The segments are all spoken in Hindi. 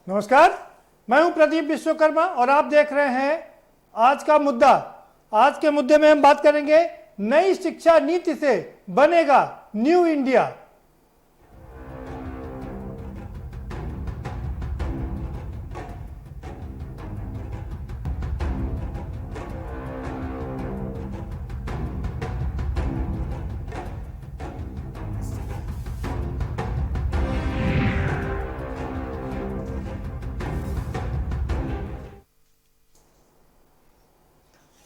नमस्कार, मैं हूं प्रदीप विश्वकर्मा और आप देख रहे हैं आज का मुद्दा। आज के मुद्दे में हम बात करेंगे नई शिक्षा नीति से बनेगा न्यू इंडिया।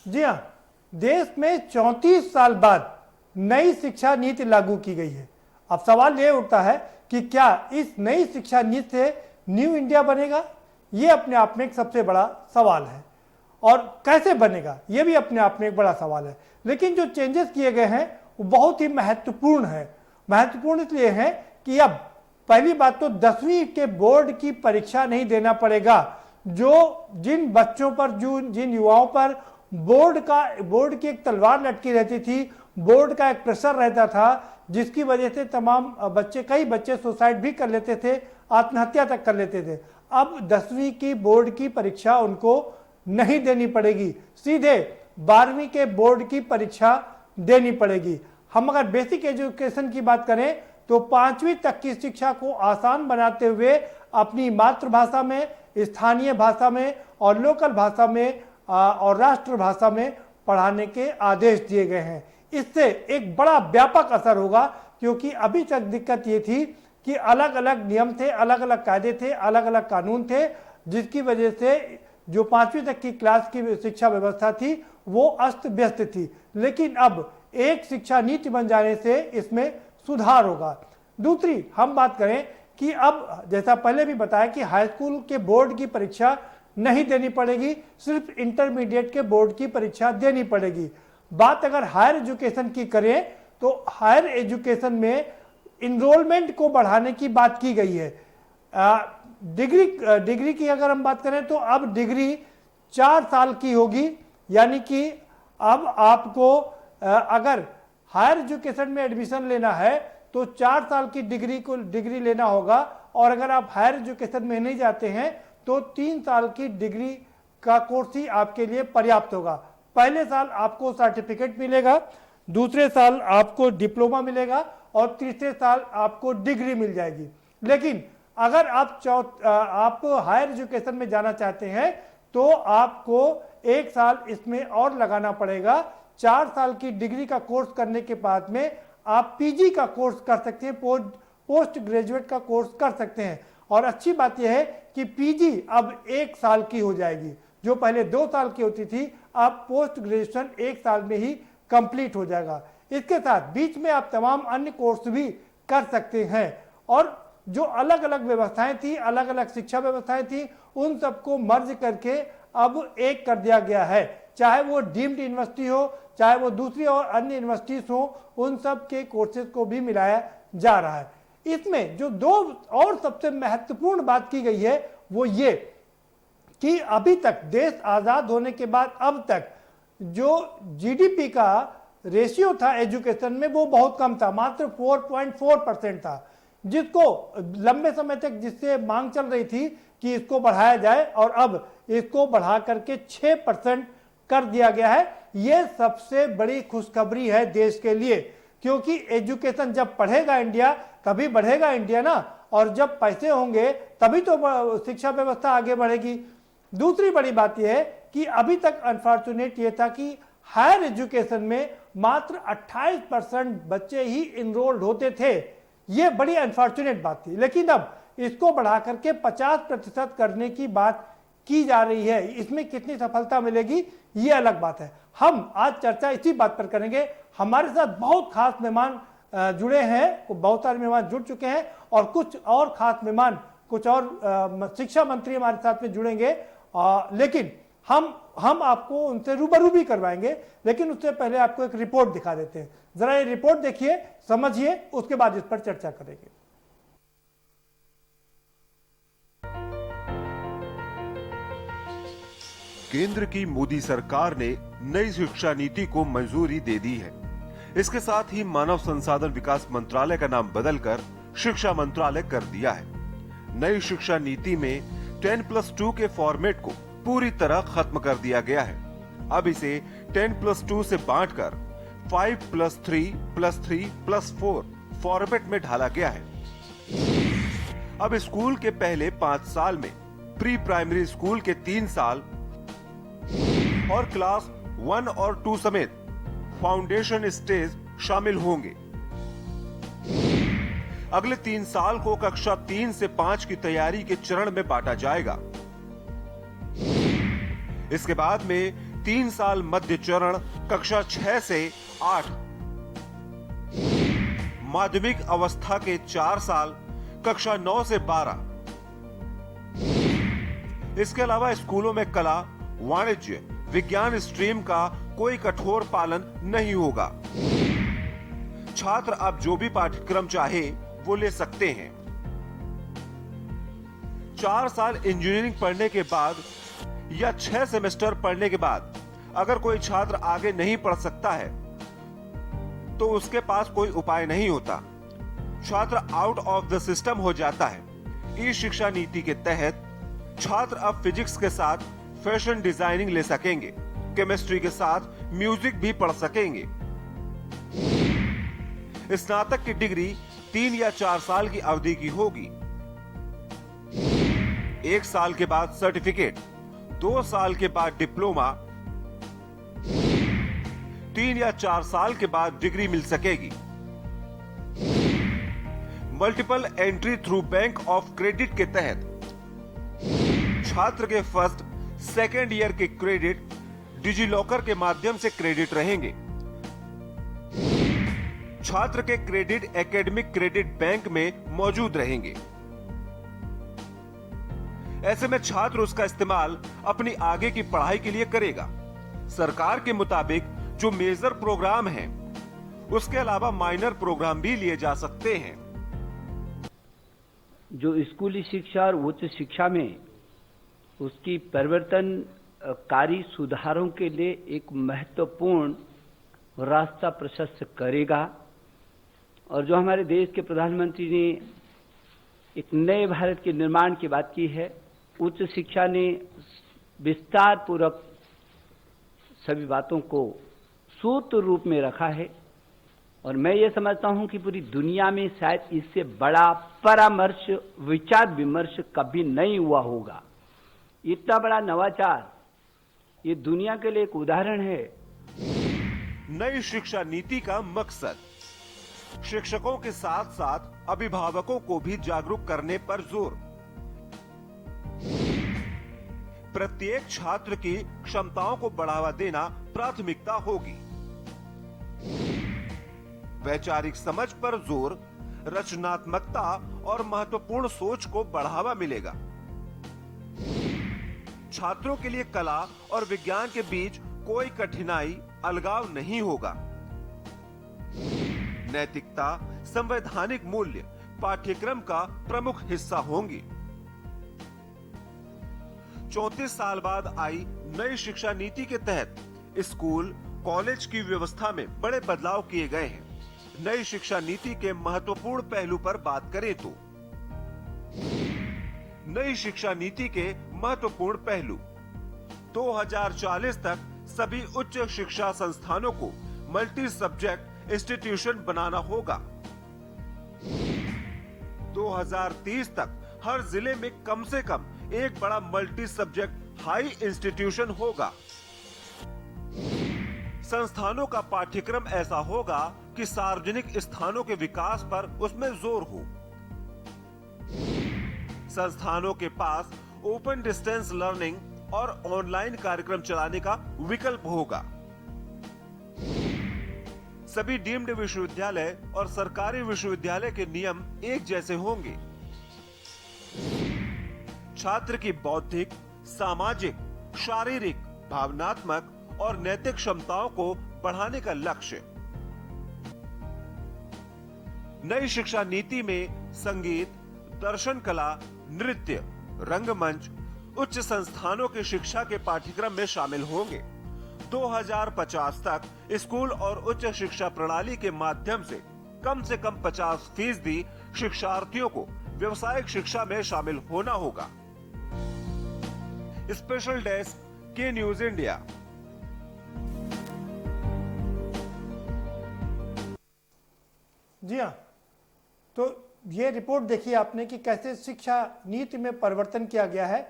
जी हां, देश में 34 साल बाद नई शिक्षा नीति लागू की गई है। अब सवाल यह उठता है कि क्या इस नई शिक्षा नीति से न्यू इंडिया बनेगा? यह अपने आप में एक सबसे बड़ा सवाल है और कैसे बनेगा यह भी अपने आप में एक बड़ा सवाल है। लेकिन जो चेंजेस किए गए हैं वो बहुत ही महत्वपूर्ण है। महत्वपूर्ण इसलिए है कि अब पहली बात तो 10वीं के बोर्ड की परीक्षा नहीं देना पड़ेगा। जिन बच्चों पर जिन युवाओं पर बोर्ड की एक तलवार लटकी रहती थी, बोर्ड का एक प्रेशर रहता था, जिसकी वजह से कई बच्चे सुसाइड भी कर लेते थे, आत्महत्या तक कर लेते थे। अब 10वीं की बोर्ड की परीक्षा उनको नहीं देनी पड़ेगी, सीधे 12वीं के बोर्ड की परीक्षा देनी पड़ेगी। हम अगर बेसिक एजुकेशन की बात करें तो 5वीं तक की शिक्षा को आसान बनाते हुए अपनी मातृभाषा में, स्थानीय भाषा में और लोकल भाषा में और राष्ट्रभाषा में पढ़ाने के आदेश दिए गए हैं। इससे एक बड़ा व्यापक असर होगा, क्योंकि अभी तक दिक्कत ये थी कि अलग अलग नियम थे, अलग अलग कायदे थे, अलग अलग कानून थे, जिसकी वजह से जो 5वीं तक की क्लास की शिक्षा व्यवस्था थी वो अस्त व्यस्त थी। लेकिन अब एक शिक्षा नीति बन जाने से इसमें सुधार होगा। दूसरी हम बात करें कि अब जैसा पहले भी बताया कि हाई स्कूल के बोर्ड की परीक्षा नहीं देनी पड़ेगी, सिर्फ इंटरमीडिएट के बोर्ड की परीक्षा देनी पड़ेगी। बात अगर हायर एजुकेशन की करें तो हायर एजुकेशन में इनरोलमेंट को बढ़ाने की बात की गई है। डिग्री की अगर हम बात करें तो अब डिग्री 4 साल की होगी, यानी कि अब आपको अगर हायर एजुकेशन में एडमिशन लेना है तो 4 साल की डिग्री लेना होगा, और अगर आप हायर एजुकेशन में नहीं जाते हैं तो 3 साल की डिग्री का कोर्स ही आपके लिए पर्याप्त होगा। पहले साल आपको सर्टिफिकेट मिलेगा, दूसरे साल आपको डिप्लोमा मिलेगा और तीसरे साल आपको डिग्री मिल जाएगी। लेकिन अगर आप हायर एजुकेशन में जाना चाहते हैं तो आपको 1 साल इसमें और लगाना पड़ेगा। 4 साल की डिग्री का कोर्स करने के बाद में आप पीजी का कोर्स कर सकते हैं, पोस्ट ग्रेजुएट का कोर्स कर सकते हैं। और अच्छी बात यह है कि पीजी अब 1 साल की हो जाएगी, जो पहले 2 साल की होती थी, अब पोस्ट ग्रेजुएशन 1 साल में ही कंप्लीट हो जाएगा। इसके साथ बीच में आप तमाम अन्य कोर्स भी कर सकते हैं, और जो अलग अलग व्यवस्थाएं थी, अलग अलग शिक्षा व्यवस्थाएं थी, उन सबको मर्ज करके अब एक कर दिया गया है। चाहे वो डीम्ड यूनिवर्सिटी हो, चाहे वो दूसरी और अन्य यूनिवर्सिटीज हो, उन सब के कोर्सेज को भी मिलाया जा रहा है। इसमें जो 2 और सबसे महत्वपूर्ण बात की गई है वो ये कि अभी तक देश आजाद होने के बाद अब तक जो जीडीपी का रेशियो था एजुकेशन में वो बहुत कम था, मात्र 4.4% था, जिसको लंबे समय तक जिससे मांग चल रही थी कि इसको बढ़ाया जाए, और अब इसको बढ़ा करके 6% कर दिया गया है। यह सबसे बड़ी खुशखबरी है देश के लिए, क्योंकि एजुकेशन जब पढ़ेगा इंडिया तभी बढ़ेगा इंडिया ना, और जब पैसे होंगे तभी तो शिक्षा व्यवस्था आगे बढ़ेगी। दूसरी बड़ी बात यह है कि अभी तक अनफॉर्चुनेट ये था कि हायर एजुकेशन में मात्र 28% बच्चे ही इनरोल्ड होते थे। यह बड़ी अनफॉर्चुनेट बात थी, लेकिन अब इसको बढ़ा करके 50% करने की बात की जा रही है। इसमें कितनी सफलता मिलेगी ये अलग बात है। हम आज चर्चा इसी बात पर करेंगे। हमारे साथ बहुत खास मेहमान जुड़े हैं, बहुत सारे मेहमान जुड़ चुके हैं, और कुछ और खास मेहमान, कुछ और शिक्षा मंत्री हमारे साथ में जुड़ेंगे, लेकिन हम आपको उनसे रूबरू भी करवाएंगे। लेकिन उससे पहले आपको एक रिपोर्ट दिखा देते हैं। जरा ये रिपोर्ट देखिए, समझिए, उसके बाद इस पर चर्चा करेंगे। केंद्र की मोदी सरकार ने नई शिक्षा नीति को मंजूरी दे दी है। इसके साथ ही मानव संसाधन विकास मंत्रालय का नाम बदलकर शिक्षा मंत्रालय कर दिया है। नई शिक्षा नीति में 10+2 के फॉर्मेट को पूरी तरह खत्म कर दिया गया है। अब इसे 10+2 से बांटकर 5+3+3+4 फॉर्मेट में ढाला गया है। अब स्कूल के पहले 5 साल में प्री प्राइमरी स्कूल के 3 साल और क्लास 1 और 2 समेत फाउंडेशन स्टेज शामिल होंगे। अगले 3 साल को कक्षा 3 से 5 की तैयारी के चरण में बांटा जाएगा। इसके बाद में 3 साल मध्य चरण कक्षा 6 से 8, माध्यमिक अवस्था के 4 साल कक्षा 9 से 12। इसके अलावा स्कूलों में कला, वाणिज्य, विज्ञान स्ट्रीम का कोई कठोर पालन नहीं होगा। छात्र अब जो भी पाठ्यक्रम चाहे वो ले सकते हैं। 4 साल इंजीनियरिंग पढ़ने के बाद या 6 सेमेस्टर पढ़ने के बाद अगर कोई छात्र आगे नहीं पढ़ सकता है तो उसके पास कोई उपाय नहीं होता। छात्र आउट ऑफ द सिस्टम हो जाता है। ई शिक्षा नीति के तहत छात्र अब फिजिक्स के साथ फैशन डिजाइनिंग ले सकेंगे, केमिस्ट्री के साथ म्यूजिक भी पढ़ सकेंगे। स्नातक की डिग्री 3 या 4 साल की अवधि की होगी। 1 साल के बाद सर्टिफिकेट, 2 साल के बाद डिप्लोमा, 3 या 4 साल के बाद डिग्री मिल सकेगी। Multiple entry through bank of credit के तहत छात्र के फर्स्ट, सेकेंड ईयर के क्रेडिट डिजी लॉकर के माध्यम से क्रेडिट रहेंगे। छात्र के क्रेडिट एकेडमिक क्रेडिट बैंक में मौजूद रहेंगे। ऐसे में छात्र उसका इस्तेमाल अपनी आगे की पढ़ाई के लिए करेगा। सरकार के मुताबिक जो मेजर प्रोग्राम हैं, उसके अलावा माइनर प्रोग्राम भी लिए जा सकते हैं। जो स्कूली शिक्षा और उच्च शिक्षा में उसकी परिवर्तनकारी सुधारों के लिए एक महत्वपूर्ण रास्ता प्रशस्त करेगा। और जो हमारे देश के प्रधानमंत्री ने एक नए भारत के निर्माण की बात की है, उच्च शिक्षा ने विस्तार पूर्वक सभी बातों को सूत्र रूप में रखा है। और मैं ये समझता हूं कि पूरी दुनिया में शायद इससे बड़ा परामर्श, विचार विमर्श कभी नहीं हुआ होगा। इतना बड़ा नवाचार ये दुनिया के लिए एक उदाहरण है। नई शिक्षा नीति का मकसद शिक्षकों के साथ साथ अभिभावकों को भी जागरूक करने पर जोर। प्रत्येक छात्र की क्षमताओं को बढ़ावा देना प्राथमिकता होगी। वैचारिक समझ पर जोर, रचनात्मकता और महत्वपूर्ण सोच को बढ़ावा मिलेगा। छात्रों के लिए कला और विज्ञान के बीच कोई कठिनाई, अलगाव नहीं होगा। नैतिकता, संवैधानिक मूल्य पाठ्यक्रम का प्रमुख हिस्सा होंगी। 34 साल बाद आई नई शिक्षा नीति के तहत स्कूल, कॉलेज की व्यवस्था में बड़े बदलाव किए गए हैं। नई शिक्षा नीति के महत्वपूर्ण पहलू पर बात करें तो नई शिक्षा नीति के महत्वपूर्ण पहलू 2040 तक सभी उच्च शिक्षा संस्थानों को मल्टी सब्जेक्ट इंस्टीट्यूशन बनाना होगा। 2030 तक हर जिले में कम से कम एक बड़ा मल्टी सब्जेक्ट हाई इंस्टीट्यूशन होगा। संस्थानों का पाठ्यक्रम ऐसा होगा कि सार्वजनिक स्थानों के विकास पर उसमें जोर हो। संस्थानों के पास ओपन डिस्टेंस लर्निंग और ऑनलाइन कार्यक्रम चलाने का विकल्प होगा। सभी डीम्ड विश्वविद्यालय और सरकारी विश्वविद्यालय के नियम एक जैसे होंगे। छात्र की बौद्धिक, सामाजिक, शारीरिक, भावनात्मक और नैतिक क्षमताओं को बढ़ाने का लक्ष्य। नई शिक्षा नीति में संगीत, दर्शन कला, नृत्य, रंगमंच, उच्च संस्थानों की शिक्षा के पाठ्यक्रम में शामिल होंगे। 2050 तक स्कूल और उच्च शिक्षा प्रणाली के माध्यम से कम 50% शिक्षार्थियों को व्यावसायिक शिक्षा में शामिल होना होगा। स्पेशल डेस्क के न्यूज इंडिया। जी हाँ, तो ये रिपोर्ट देखिए आपने कि कैसे शिक्षा नीति में परिवर्तन किया गया है।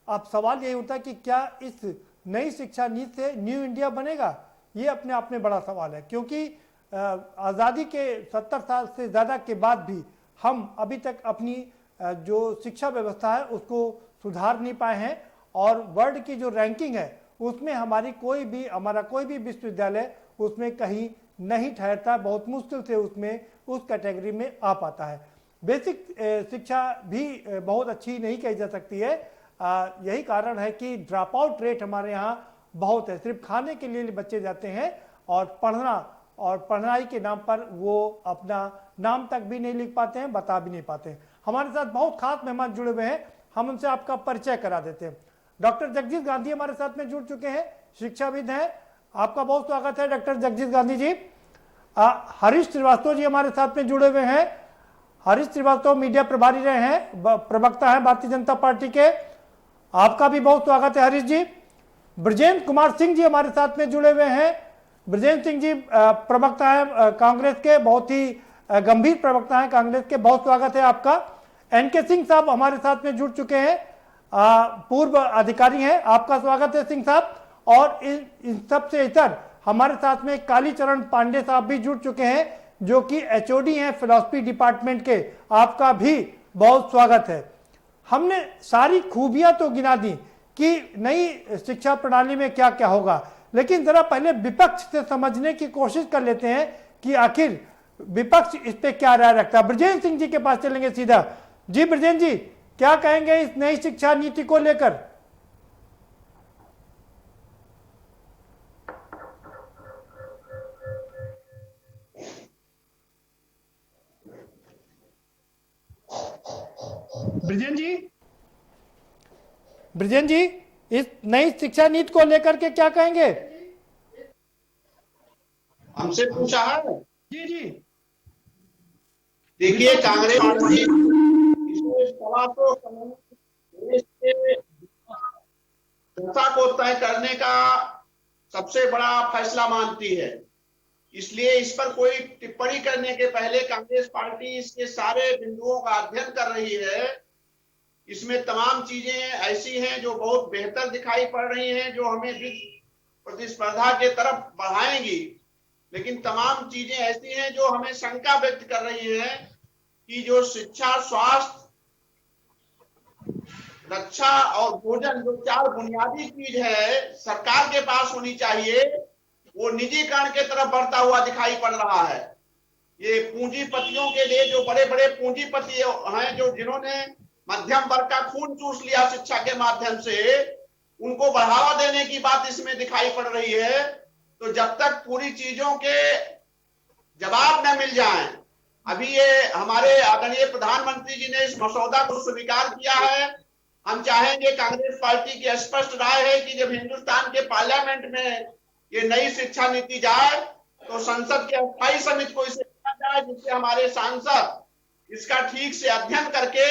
अब सवाल यही उठता है कि क्या इस नई शिक्षा नीति से न्यू इंडिया बनेगा? ये अपने आप में बड़ा सवाल है, क्योंकि आज़ादी के 70 साल से ज़्यादा के बाद भी हम अभी तक अपनी जो शिक्षा व्यवस्था है उसको सुधार नहीं पाए हैं, और वर्ल्ड की जो रैंकिंग है उसमें हमारा कोई भी विश्वविद्यालय उसमें कहीं नहीं ठहरता, बहुत मुश्किल से उसमें उस कैटेगरी में आ पाता है। बेसिक शिक्षा भी बहुत अच्छी नहीं कही जा सकती है। यही कारण है कि ड्रॉप आउट रेट हमारे यहाँ बहुत है। सिर्फ खाने के लिए बच्चे जाते हैं और पढ़ाई के नाम पर वो अपना नाम तक भी नहीं लिख पाते हैं, बता भी नहीं पाते हैं। हमारे साथ बहुत खास मेहमान जुड़े हुए हैं, हम उनसे आपका परिचय करा देते हैं। डॉक्टर जगजीत गांधी हमारे साथ में जुड़ चुके हैं, शिक्षाविद हैं। आपका बहुत स्वागत है डॉक्टर जगजीत गांधी जी। हरीश श्रीवास्तव जी हमारे साथ में जुड़े हुए हैं। हरीश श्रीवास्तव मीडिया प्रभारी रहे हैं, प्रवक्ता हैं भारतीय जनता पार्टी के। आपका भी बहुत स्वागत है हरीश जी। ब्रजेंद्र कुमार सिंह जी हमारे साथ में जुड़े हुए हैं। ब्रजेंद्र सिंह जी प्रवक्ता हैं कांग्रेस के, बहुत ही गंभीर प्रवक्ता हैं कांग्रेस के, बहुत स्वागत है आपका। एनके सिंह साहब हमारे साथ में जुड़ चुके हैं, पूर्व अधिकारी हैं, आपका स्वागत है सिंह साहब। और इन सबसे इतर हमारे साथ में कालीचरण पांडे साहब भी जुड़ चुके हैं, जो कि एचओडी हैं फिलॉसफी डिपार्टमेंट के, आपका भी बहुत स्वागत है। हमने सारी खूबियां तो गिना दी कि नई शिक्षा प्रणाली में क्या क्या होगा, लेकिन जरा पहले विपक्ष से समझने की कोशिश कर लेते हैं कि आखिर विपक्ष इस पे क्या राय रखता है। ब्रजेंद्र सिंह जी के पास चलेंगे सीधा। जी ब्रजेंद्र जी, क्या कहेंगे इस नई शिक्षा नीति को लेकर? ब्रजेंद्र जी, इस नई शिक्षा नीति को लेकर के क्या कहेंगे? हमसे पूछा है। जी जी, देखिए, कांग्रेस पार्टी इसमें सवा तो देश के दशा को तय करने का सबसे बड़ा फैसला मानती है। इसलिए इस पर कोई टिप्पणी करने के पहले कांग्रेस पार्टी इसके सारे बिंदुओं का अध्ययन कर रही है। इसमें तमाम चीजें ऐसी हैं जो बहुत बेहतर दिखाई पड़ रही हैं, जो हमें प्रतिस्पर्धा के तरफ बढ़ाएंगी, लेकिन तमाम चीजें ऐसी हैं जो हमें शंका व्यक्त कर रही हैं कि जो शिक्षा, स्वास्थ्य, रक्षा और भोजन, जो 4 बुनियादी चीज है सरकार के पास होनी चाहिए, वो निजीकरण के तरफ बढ़ता हुआ दिखाई पड़ रहा है। ये पूंजीपतियों के लिए, जो बड़े बड़े पूंजीपति हैं, जो जिन्होंने मध्यम वर्ग का खून चूस लिया शिक्षा के माध्यम से, उनको बढ़ावा देने की बात इसमें दिखाई पड़ रही है। तो जब तक पूरी चीजों के जवाब न मिल जाएं, अभी ये हमारे आदरणीय प्रधानमंत्री जी ने इस मसौदा को स्वीकार किया है। हम चाहेंगे, कांग्रेस पार्टी की स्पष्ट राय है कि जब हिंदुस्तान के पार्लियामेंट में ये नई शिक्षा नीति जाए तो संसद के स्थायी समिति को इसे किया जाए, जिससे हमारे सांसद इसका ठीक से अध्ययन करके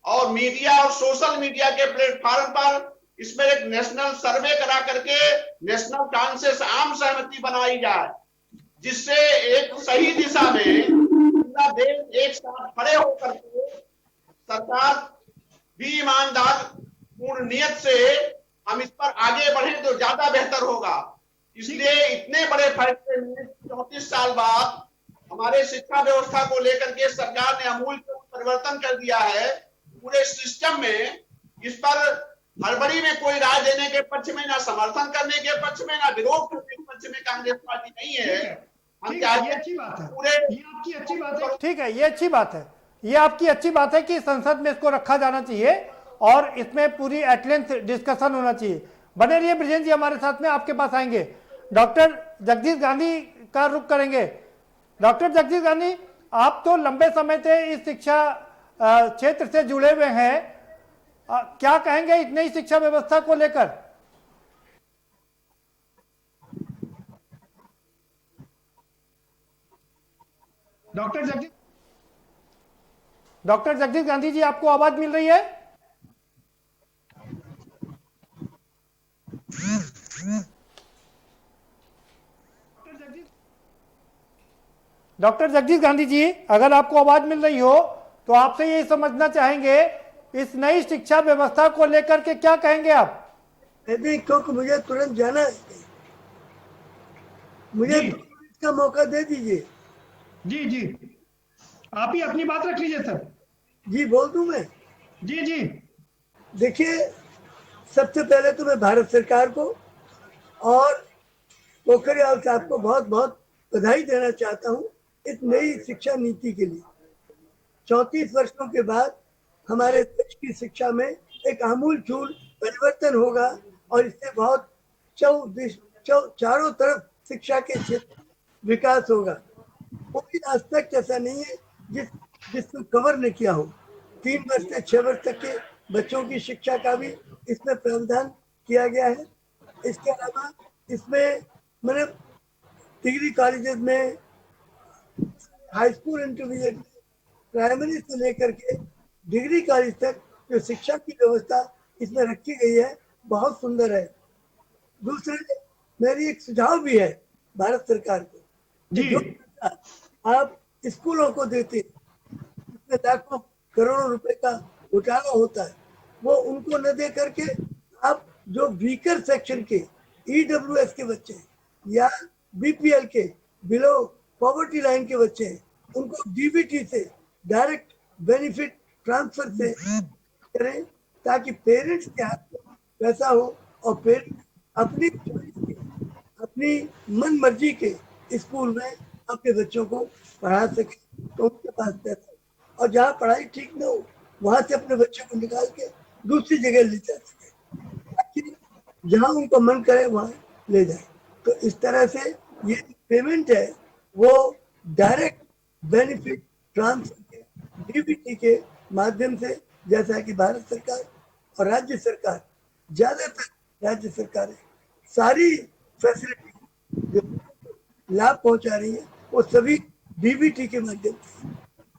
और मीडिया और सोशल मीडिया के प्लेटफॉर्म पर इसमें एक नेशनल सर्वे करा करके नेशनल कांसेंसस, आम सहमति बनाई जाए, जिससे एक सही दिशा में पूरा देश एक साथ खड़े होकर के सरकार भी ईमानदार पूर्ण नियत से हम इस पर आगे बढ़े तो ज्यादा बेहतर होगा। इसलिए इतने बड़े फैसले में 34 साल बाद हमारे शिक्षा व्यवस्था को लेकर के सरकार ने आमूल परिवर्तन कर दिया है। पूरे सिस्टम में इस पर हड़बड़ी में कोई राय देने के पक्ष में, ना समर्थन करने के पक्ष में, ना विरोध करने के पक्ष में कांग्रेस पार्टी नहीं है। हम चाहते हैं अच्छी बात है, पूरे ये आपकी अच्छी बात है। ठीक है, ये अच्छी बात है, ये आपकी अच्छी बात है कि संसद में इसको रखा जाना चाहिए और इसमें पूरी एट लेंथ डिस्कशन होना चाहिए। बने रहिए ब्रजेंद्र जी, हमारे साथ में आपके पास आएंगे। डॉक्टर जगजीत गांधी का रुख करेंगे। डॉक्टर जगजीत गांधी, आप तो लंबे समय से इस शिक्षा क्षेत्र से जुड़े हुए हैं, क्या कहेंगे इस नई शिक्षा व्यवस्था को लेकर? डॉक्टर जगजीत गांधी जी, आपको आवाज मिल रही है? डॉक्टर जगदीश गांधी जी, अगर आपको आवाज मिल रही हो तो आपसे ये समझना चाहेंगे, इस नई शिक्षा व्यवस्था को लेकर के क्या कहेंगे आप? नहीं, क्योंकि मुझे तुरंत जाना है, मुझे 2 मिनट का मौका दे दीजिए। जी जी, आप ही अपनी बात रख लीजिए सर। जी बोल दूं मैं? जी जी। देखिए, सबसे पहले तो मैं भारत सरकार को और पोखरियाल साहब को बहुत बहुत बधाई देना चाहता हूं इस नई शिक्षा नीति के लिए। 34 वर्षों के बाद हमारे देश की शिक्षा में एक आमूलचूल परिवर्तन होगा और इससे बहुत चारों तरफ शिक्षा के क्षेत्र विकास होगा। कोई आज तक ऐसा नहीं है जिसको कवर न किया हो। 3 वर्ष से 6 वर्ष तक के बच्चों की शिक्षा का भी इसमें प्रावधान किया गया है। इसके अलावा इसमें मतलब डिग्री कॉलेजेस में, हाई स्कूल, इंटरमीडिएट, प्राइमरी से लेकर के डिग्री कॉलेज तक जो शिक्षा की व्यवस्था इसमें रखी गई है बहुत सुंदर है। दूसरे, मेरी एक सुझाव भी है भारत सरकार को, जो आप स्कूलों को देते इसमें लाखों करोड़ों रुपए का घोटाला होता है, वो उनको न दे करके आप जो वीकर सेक्शन के ईडब्ल्यूएस के बच्चे या बीपीएल के, बिलो पॉवर्टी लाइन के बच्चे हैं, उनको डीबीटी से डायरेक्ट बेनिफिट ट्रांसफर से करें ताकि पेरेंट्स के हाथ में पैसा हो और पेरेंट्स अपनी अपनी मन मर्जी के स्कूल में अपने बच्चों को पढ़ा सके, तो उनके पास पैसा, और जहाँ पढ़ाई ठीक न हो वहां से अपने बच्चों को निकाल के दूसरी जगह ले जा सके, ताकि जहाँ उनको मन करे वहां ले जाए। तो इस तरह से ये पेमेंट है वो डायरेक्ट बेनिफिट ट्रांसफर के डीबीटी के माध्यम से, जैसा कि भारत सरकार और राज्य सरकार, ज्यादातर राज्य सरकारें सारी फैसिलिटी जो लाभ पहुंचा रही है वो सभी डीबीटी के माध्यम से,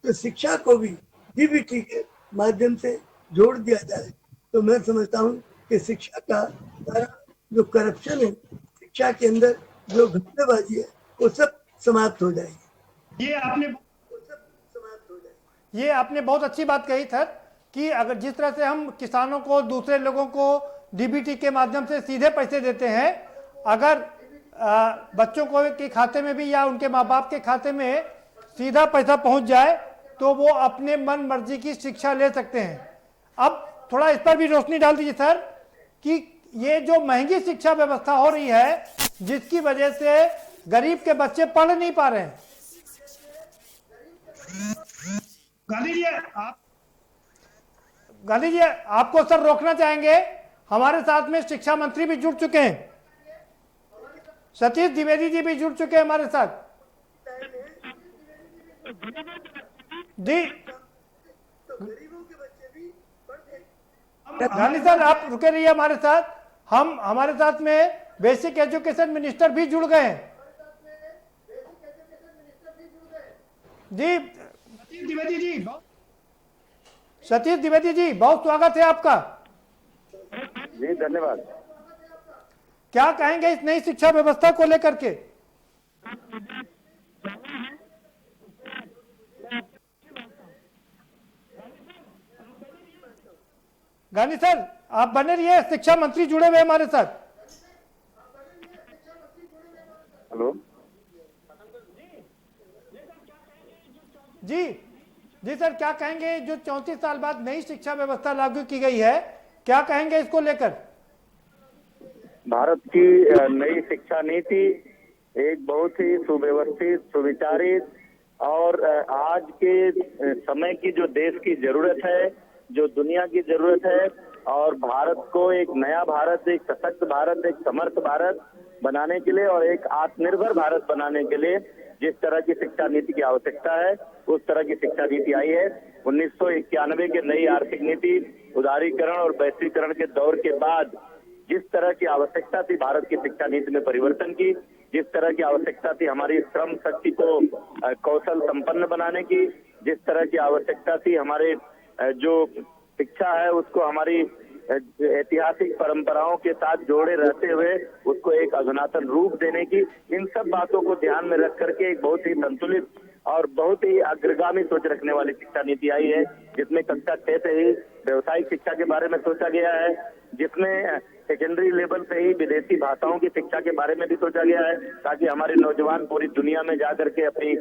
तो शिक्षा को भी डीबीटी के माध्यम से जोड़ दिया जाए तो मैं समझता हूँ कि शिक्षा का सारा जो करप्शन है, शिक्षा के अंदर जो घपलेबाजी है, वो सब समाप्त हो जाएगी। ये आपने बहुत अच्छी बात कही सर, कि अगर जिस तरह से हम किसानों को, दूसरे लोगों को डीबीटी के माध्यम से सीधे पैसे देते हैं, अगर बच्चों को के खाते में भी या उनके माँ बाप के खाते में सीधा पैसा पहुंच जाए तो वो अपने मन मर्जी की शिक्षा ले सकते हैं। अब थोड़ा इस पर भी रोशनी डाल दीजिए सर, कि ये जो महंगी शिक्षा व्यवस्था हो रही है, जिसकी वजह से गरीब के बच्चे पढ़ नहीं पा रहे हैं। गांधी जी, आपको सर रोकना चाहेंगे। हमारे साथ में शिक्षा मंत्री भी जुड़ चुके हैं, सतीश द्विवेदी जी भी जुड़ चुके हैं हमारे साथ। जी गांधी सर, आप रुके रहिए हमारे साथ। हमारे साथ में बेसिक एजुकेशन मिनिस्टर भी जुड़ गए हैं। जी सतीश द्विवेदी जी, बहुत स्वागत है आपका। जी धन्यवाद। क्या कहेंगे इस नई शिक्षा व्यवस्था को लेकर के? गांधी सर, आप बने रहिए, शिक्षा मंत्री जुड़े हुए हमारे साथ। हेलो जी जी सर, क्या कहेंगे जो 34 साल बाद नई शिक्षा व्यवस्था लागू की गई है, क्या कहेंगे इसको लेकर? भारत की नई शिक्षा नीति एक बहुत ही सुव्यवस्थित, सुविचारित और आज के समय की जो देश की जरूरत है, जो दुनिया की जरूरत है, और भारत को एक नया भारत, एक सशक्त भारत, एक समर्थ भारत बनाने के लिए और एक आत्मनिर्भर भारत बनाने के लिए जिस तरह की शिक्षा नीति की आवश्यकता है, उस तरह की शिक्षा नीति आई है। 1991 के नई आर्थिक नीति, उदारीकरण और वैश्वीकरण के दौर के बाद जिस तरह की आवश्यकता थी भारत की शिक्षा नीति में परिवर्तन की, जिस तरह की आवश्यकता थी हमारी श्रम शक्ति को कौशल संपन्न बनाने की, जिस तरह की आवश्यकता थी हमारे जो शिक्षा है उसको हमारी ऐतिहासिक परंपराओं के साथ जोड़े रहते हुए उसको एक अधुनातन रूप देने की, इन सब बातों को ध्यान में रख करके एक बहुत ही संतुलित और बहुत ही अग्रगामी सोच रखने वाली शिक्षा नीति आई है, जिसमें कक्षा 6 से ही व्यवसायिक शिक्षा के बारे में सोचा गया है, जिसमें सेकेंडरी लेवल पे ही विदेशी भाषाओं की शिक्षा के बारे में भी सोचा गया है, ताकि हमारे नौजवान पूरी दुनिया में जा करके अपनी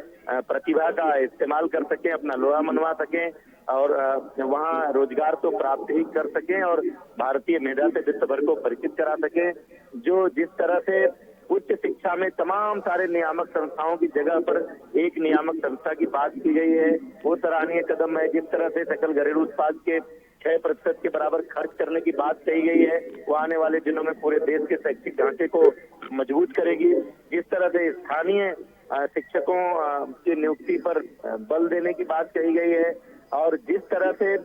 प्रतिभा का इस्तेमाल कर सकें, अपना लोहा मनवा सकें और वहाँ रोजगार तो प्राप्त ही कर सकें और भारतीय मेधा से विश्व भर को परिचित करा सकें। जो जिस तरह से उच्च शिक्षा में तमाम सारे नियामक संस्थाओं की जगह पर एक नियामक संस्था की बात की गई है, वो सराहनीय कदम है। जिस तरह से सकल घरेलू उत्पाद के 6% के बराबर खर्च करने की बात कही गई है, वो आने वाले दिनों में पूरे देश के शैक्षिक ढांचे को मजबूत करेगी। जिस तरह से स्थानीय शिक्षकों की नियुक्ति पर बल देने की बात कही गई है और जिस तरह से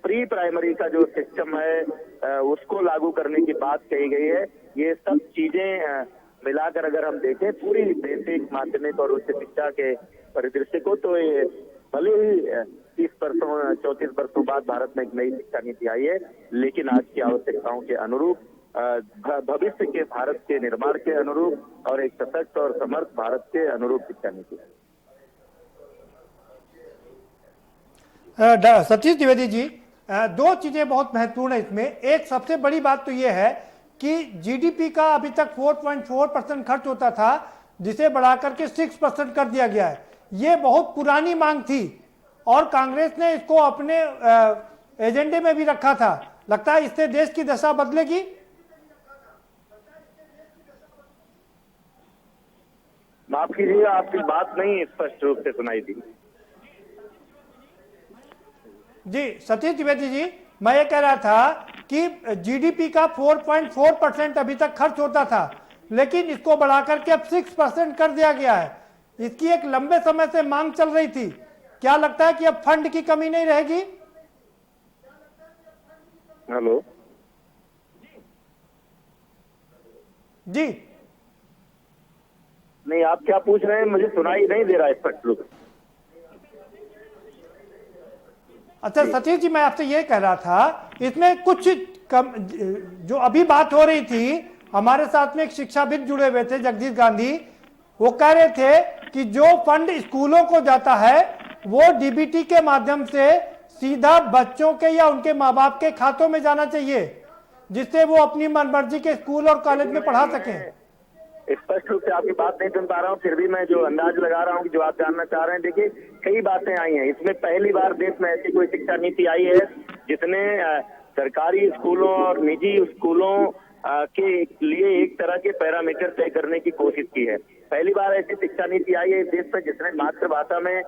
प्री प्राइमरी का जो सिस्टम है उसको लागू करने की बात कही गई है, ये सब चीजें मिलाकर अगर हम देखें पूरी बेसिक माध्यमिक और उच्च शिक्षा के परिदृश्य को, तो ये भले ही 34 वर्षों बाद भारत में एक नई शिक्षा नीति आई है, लेकिन आज की आवश्यकताओं के अनुरूप, भविष्य के भारत के निर्माण के अनुरूप और एक सशक्त और समर्थ भारत के अनुरूप शिक्षा नीति है। सतीश द्विवेदी जी, दो चीजें बहुत महत्वपूर्ण है इसमें। एक सबसे बड़ी बात तो यह है कि जीडीपी का अभी तक 4.4% खर्च होता था, जिसे बढ़ाकर के 6% कर दिया गया है। ये बहुत पुरानी मांग थी और कांग्रेस ने इसको अपने एजेंडे में भी रखा था। लगता है इससे देश की दशा बदलेगी। माफ कीजिएगा, आपकी बात नहीं स्पष्ट रूप से सुनाई दी। जी सतीश द्विवेदी जी, मैं ये कह रहा था कि जीडीपी का 4.4% अभी तक खर्च होता था, लेकिन इसको बढ़ाकर के अब 6% कर दिया गया है। इसकी एक लंबे समय से मांग चल रही थी। क्या लगता है कि अब फंड की कमी नहीं रहेगी? हेलो जी नहीं, आप क्या पूछ रहे हैं? मुझे सुनाई नहीं दे रहा है स्पष्ट रूप से। अच्छा सतीश जी, मैं आपसे ये कह रहा था, इसमें कुछ जो अभी बात हो रही थी, हमारे साथ में एक शिक्षाविद जुड़े हुए थे, जगदीश गांधी, वो कह रहे थे कि जो फंड स्कूलों को जाता है वो डीबीटी के माध्यम से सीधा बच्चों के या उनके माँ बाप के खातों में जाना चाहिए, जिससे वो अपनी मनमर्जी के स्कूल और कॉलेज में पढ़ा सकें। स्पष्ट रूप से आपकी बात नहीं सुन पा रहा हूँ, फिर भी मैं जो अंदाज लगा रहा हूँ कि जो आप जानना चाह रहे हैं, देखिए कई बातें आई हैं। इसमें पहली बार देश में ऐसी कोई शिक्षा नीति आई है जिसने सरकारी स्कूलों और निजी स्कूलों के लिए एक तरह के पैरामीटर तय करने की कोशिश की है। पहली बार ऐसी शिक्षा नीति आई है इस देश में जिसने मातृभाषा में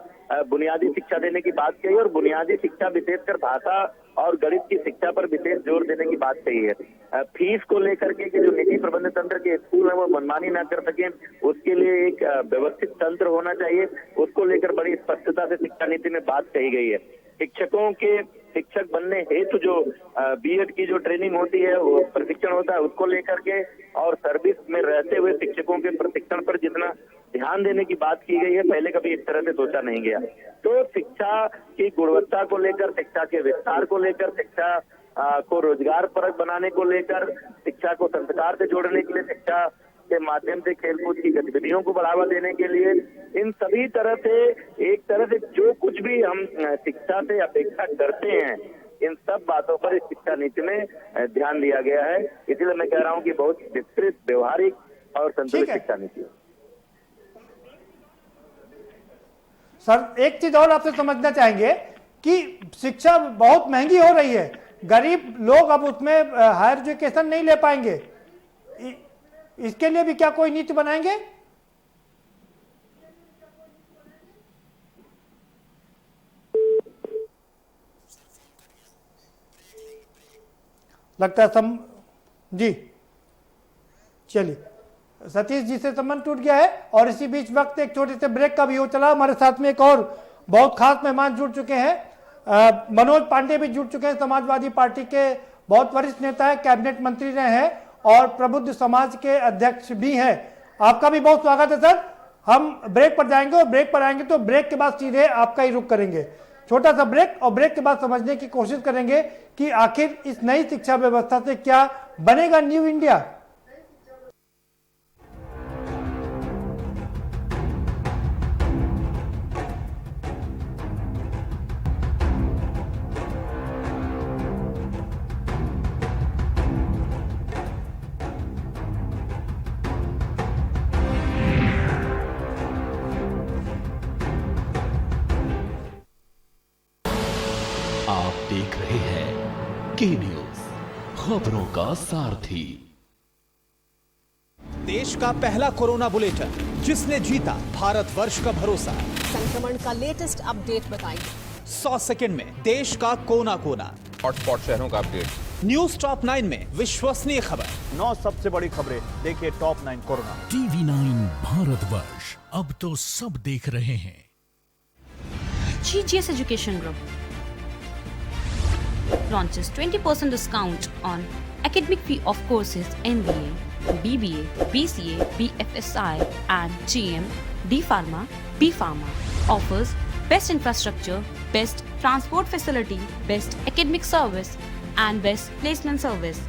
बुनियादी शिक्षा देने की बात कही और बुनियादी शिक्षा विशेषकर भाषा और गणित की शिक्षा पर विशेष जोर देने की बात कही है। फीस को लेकर के जो निजी प्रबंध तंत्र के स्कूल है वो मनमानी ना कर सके, उसके लिए एक व्यवस्थित तंत्र होना चाहिए, उसको लेकर बड़ी स्पष्टता से शिक्षा नीति में बात कही गई है। शिक्षकों के शिक्षक बनने हेतु जो बीएड की जो ट्रेनिंग होती है, वो प्रशिक्षण होता है, उसको लेकर के और सर्विस में रहते हुए शिक्षकों के प्रशिक्षण पर जितना ध्यान देने की बात की गई है, पहले कभी इस तरह से सोचा नहीं गया। तो शिक्षा की गुणवत्ता को लेकर, शिक्षा के विस्तार को लेकर, शिक्षा को रोजगार परक बनाने को लेकर, शिक्षा को संस्कार से जोड़ने के लिए, शिक्षा के माध्यम से खेलकूद की गतिविधियों को बढ़ावा देने के लिए, इन सभी तरह से एक तरह से जो कुछ भी हम शिक्षा से अपेक्षा करते हैं, इन सब बातों पर इस शिक्षा नीति में ध्यान दिया गया है। इसलिए मैं कह रहा हूं कि बहुत विस्तृत, व्यवहारिक और संतुलित शिक्षा नीति है। सर एक चीज और आपसे समझना चाहेंगे कि शिक्षा बहुत महंगी हो रही है, गरीब लोग अब उसमें हायर एजुकेशन नहीं ले पाएंगे, इसके लिए भी क्या कोई नीति बनाएंगे? लगता है जी चलिए, सतीश जी से संबंध टूट गया है और इसी बीच वक्त एक छोटे से ब्रेक का भी हो चला। हमारे साथ में एक और बहुत खास मेहमान जुड़ चुके हैं, मनोज पांडे भी जुड़ चुके हैं, समाजवादी पार्टी के बहुत वरिष्ठ नेता है, कैबिनेट मंत्री रहे हैं और प्रबुद्ध समाज के अध्यक्ष भी हैं। आपका भी बहुत स्वागत है सर। हम ब्रेक पर जाएंगे और ब्रेक पर आएंगे तो ब्रेक के बाद सीधे आपका ही रुख करेंगे। छोटा सा ब्रेक, और ब्रेक के बाद समझने की कोशिश करेंगे कि आखिर इस नई शिक्षा व्यवस्था से क्या बनेगा न्यू इंडिया। आप देख रहे हैं के न्यूज, खबरों का सारथी। देश का पहला कोरोना बुलेटिन, जिसने जीता भारतवर्ष का भरोसा। संक्रमण का लेटेस्ट अपडेट बताएंगे 100 सेकंड में देश का कोना कोना। हॉटस्पॉट शहरों का अपडेट। न्यूज टॉप 9 में विश्वसनीय खबर। 9 सबसे बड़ी खबरें देखिए टॉप 9 कोरोना। टीवी 9 भारतवर्ष, अब तो सब देख रहे हैं। GGS Education Group launches 20% discount on academic fee of courses MBA, BBA, BCA, BFSI and GM, D Pharma, B Pharma. Offers best infrastructure, best transport facility, best academic service and best placement service.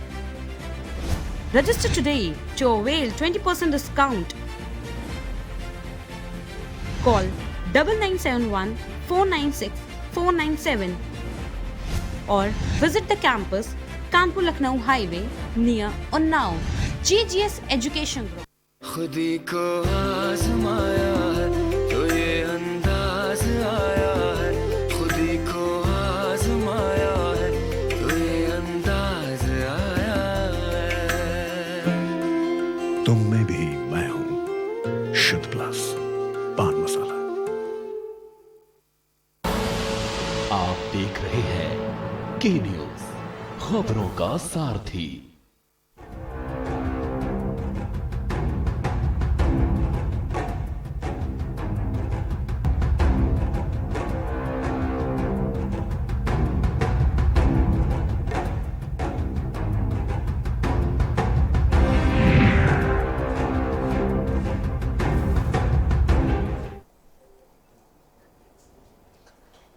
Register today to avail 20% discount. Call 9971 496 497 or visit the campus Kanpur Lucknow Highway near Unnao. GGS Education Group. खुदी को आजमाया है तो ये अंदाज आया है, खुदी को आजमाया है तो ये अंदाज आया है। तुम में भी मैं हूं, शुद्ध प्लस पान मसाला। आप देख रहे हैं के न्यूज, खबरों का सारथी।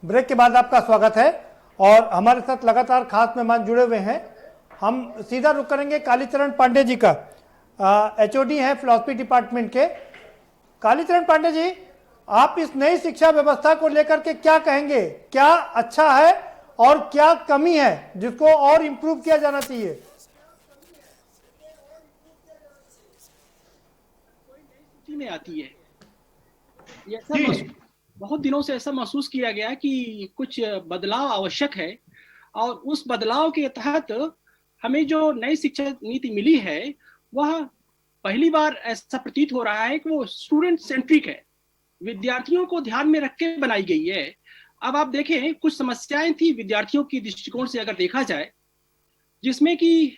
ब्रेक के बाद आपका स्वागत है और हमारे साथ लगातार खास मेहमान जुड़े हुए हैं। हम सीधा रुख करेंगे कालीचरण पांडे जी का, HOD हैं फिलॉसफी डिपार्टमेंट के। कालीचरण पांडे जी, आप इस नई शिक्षा व्यवस्था को लेकर के क्या कहेंगे? क्या अच्छा है और क्या कमी है जिसको और इम्प्रूव किया जाना चाहिए? में आती है ये ऐसा बहुत दिनों से ऐसा महसूस किया गया कि कुछ बदलाव आवश्यक है, और उस बदलाव के तहत हमें जो नई शिक्षा नीति मिली है वह पहली बार ऐसा प्रतीत हो रहा है कि वो स्टूडेंट सेंट्रिक है, विद्यार्थियों को ध्यान में रख के बनाई गई है। अब आप देखें, कुछ समस्याएं थी विद्यार्थियों की दृष्टिकोण से अगर देखा जाए, जिसमें कि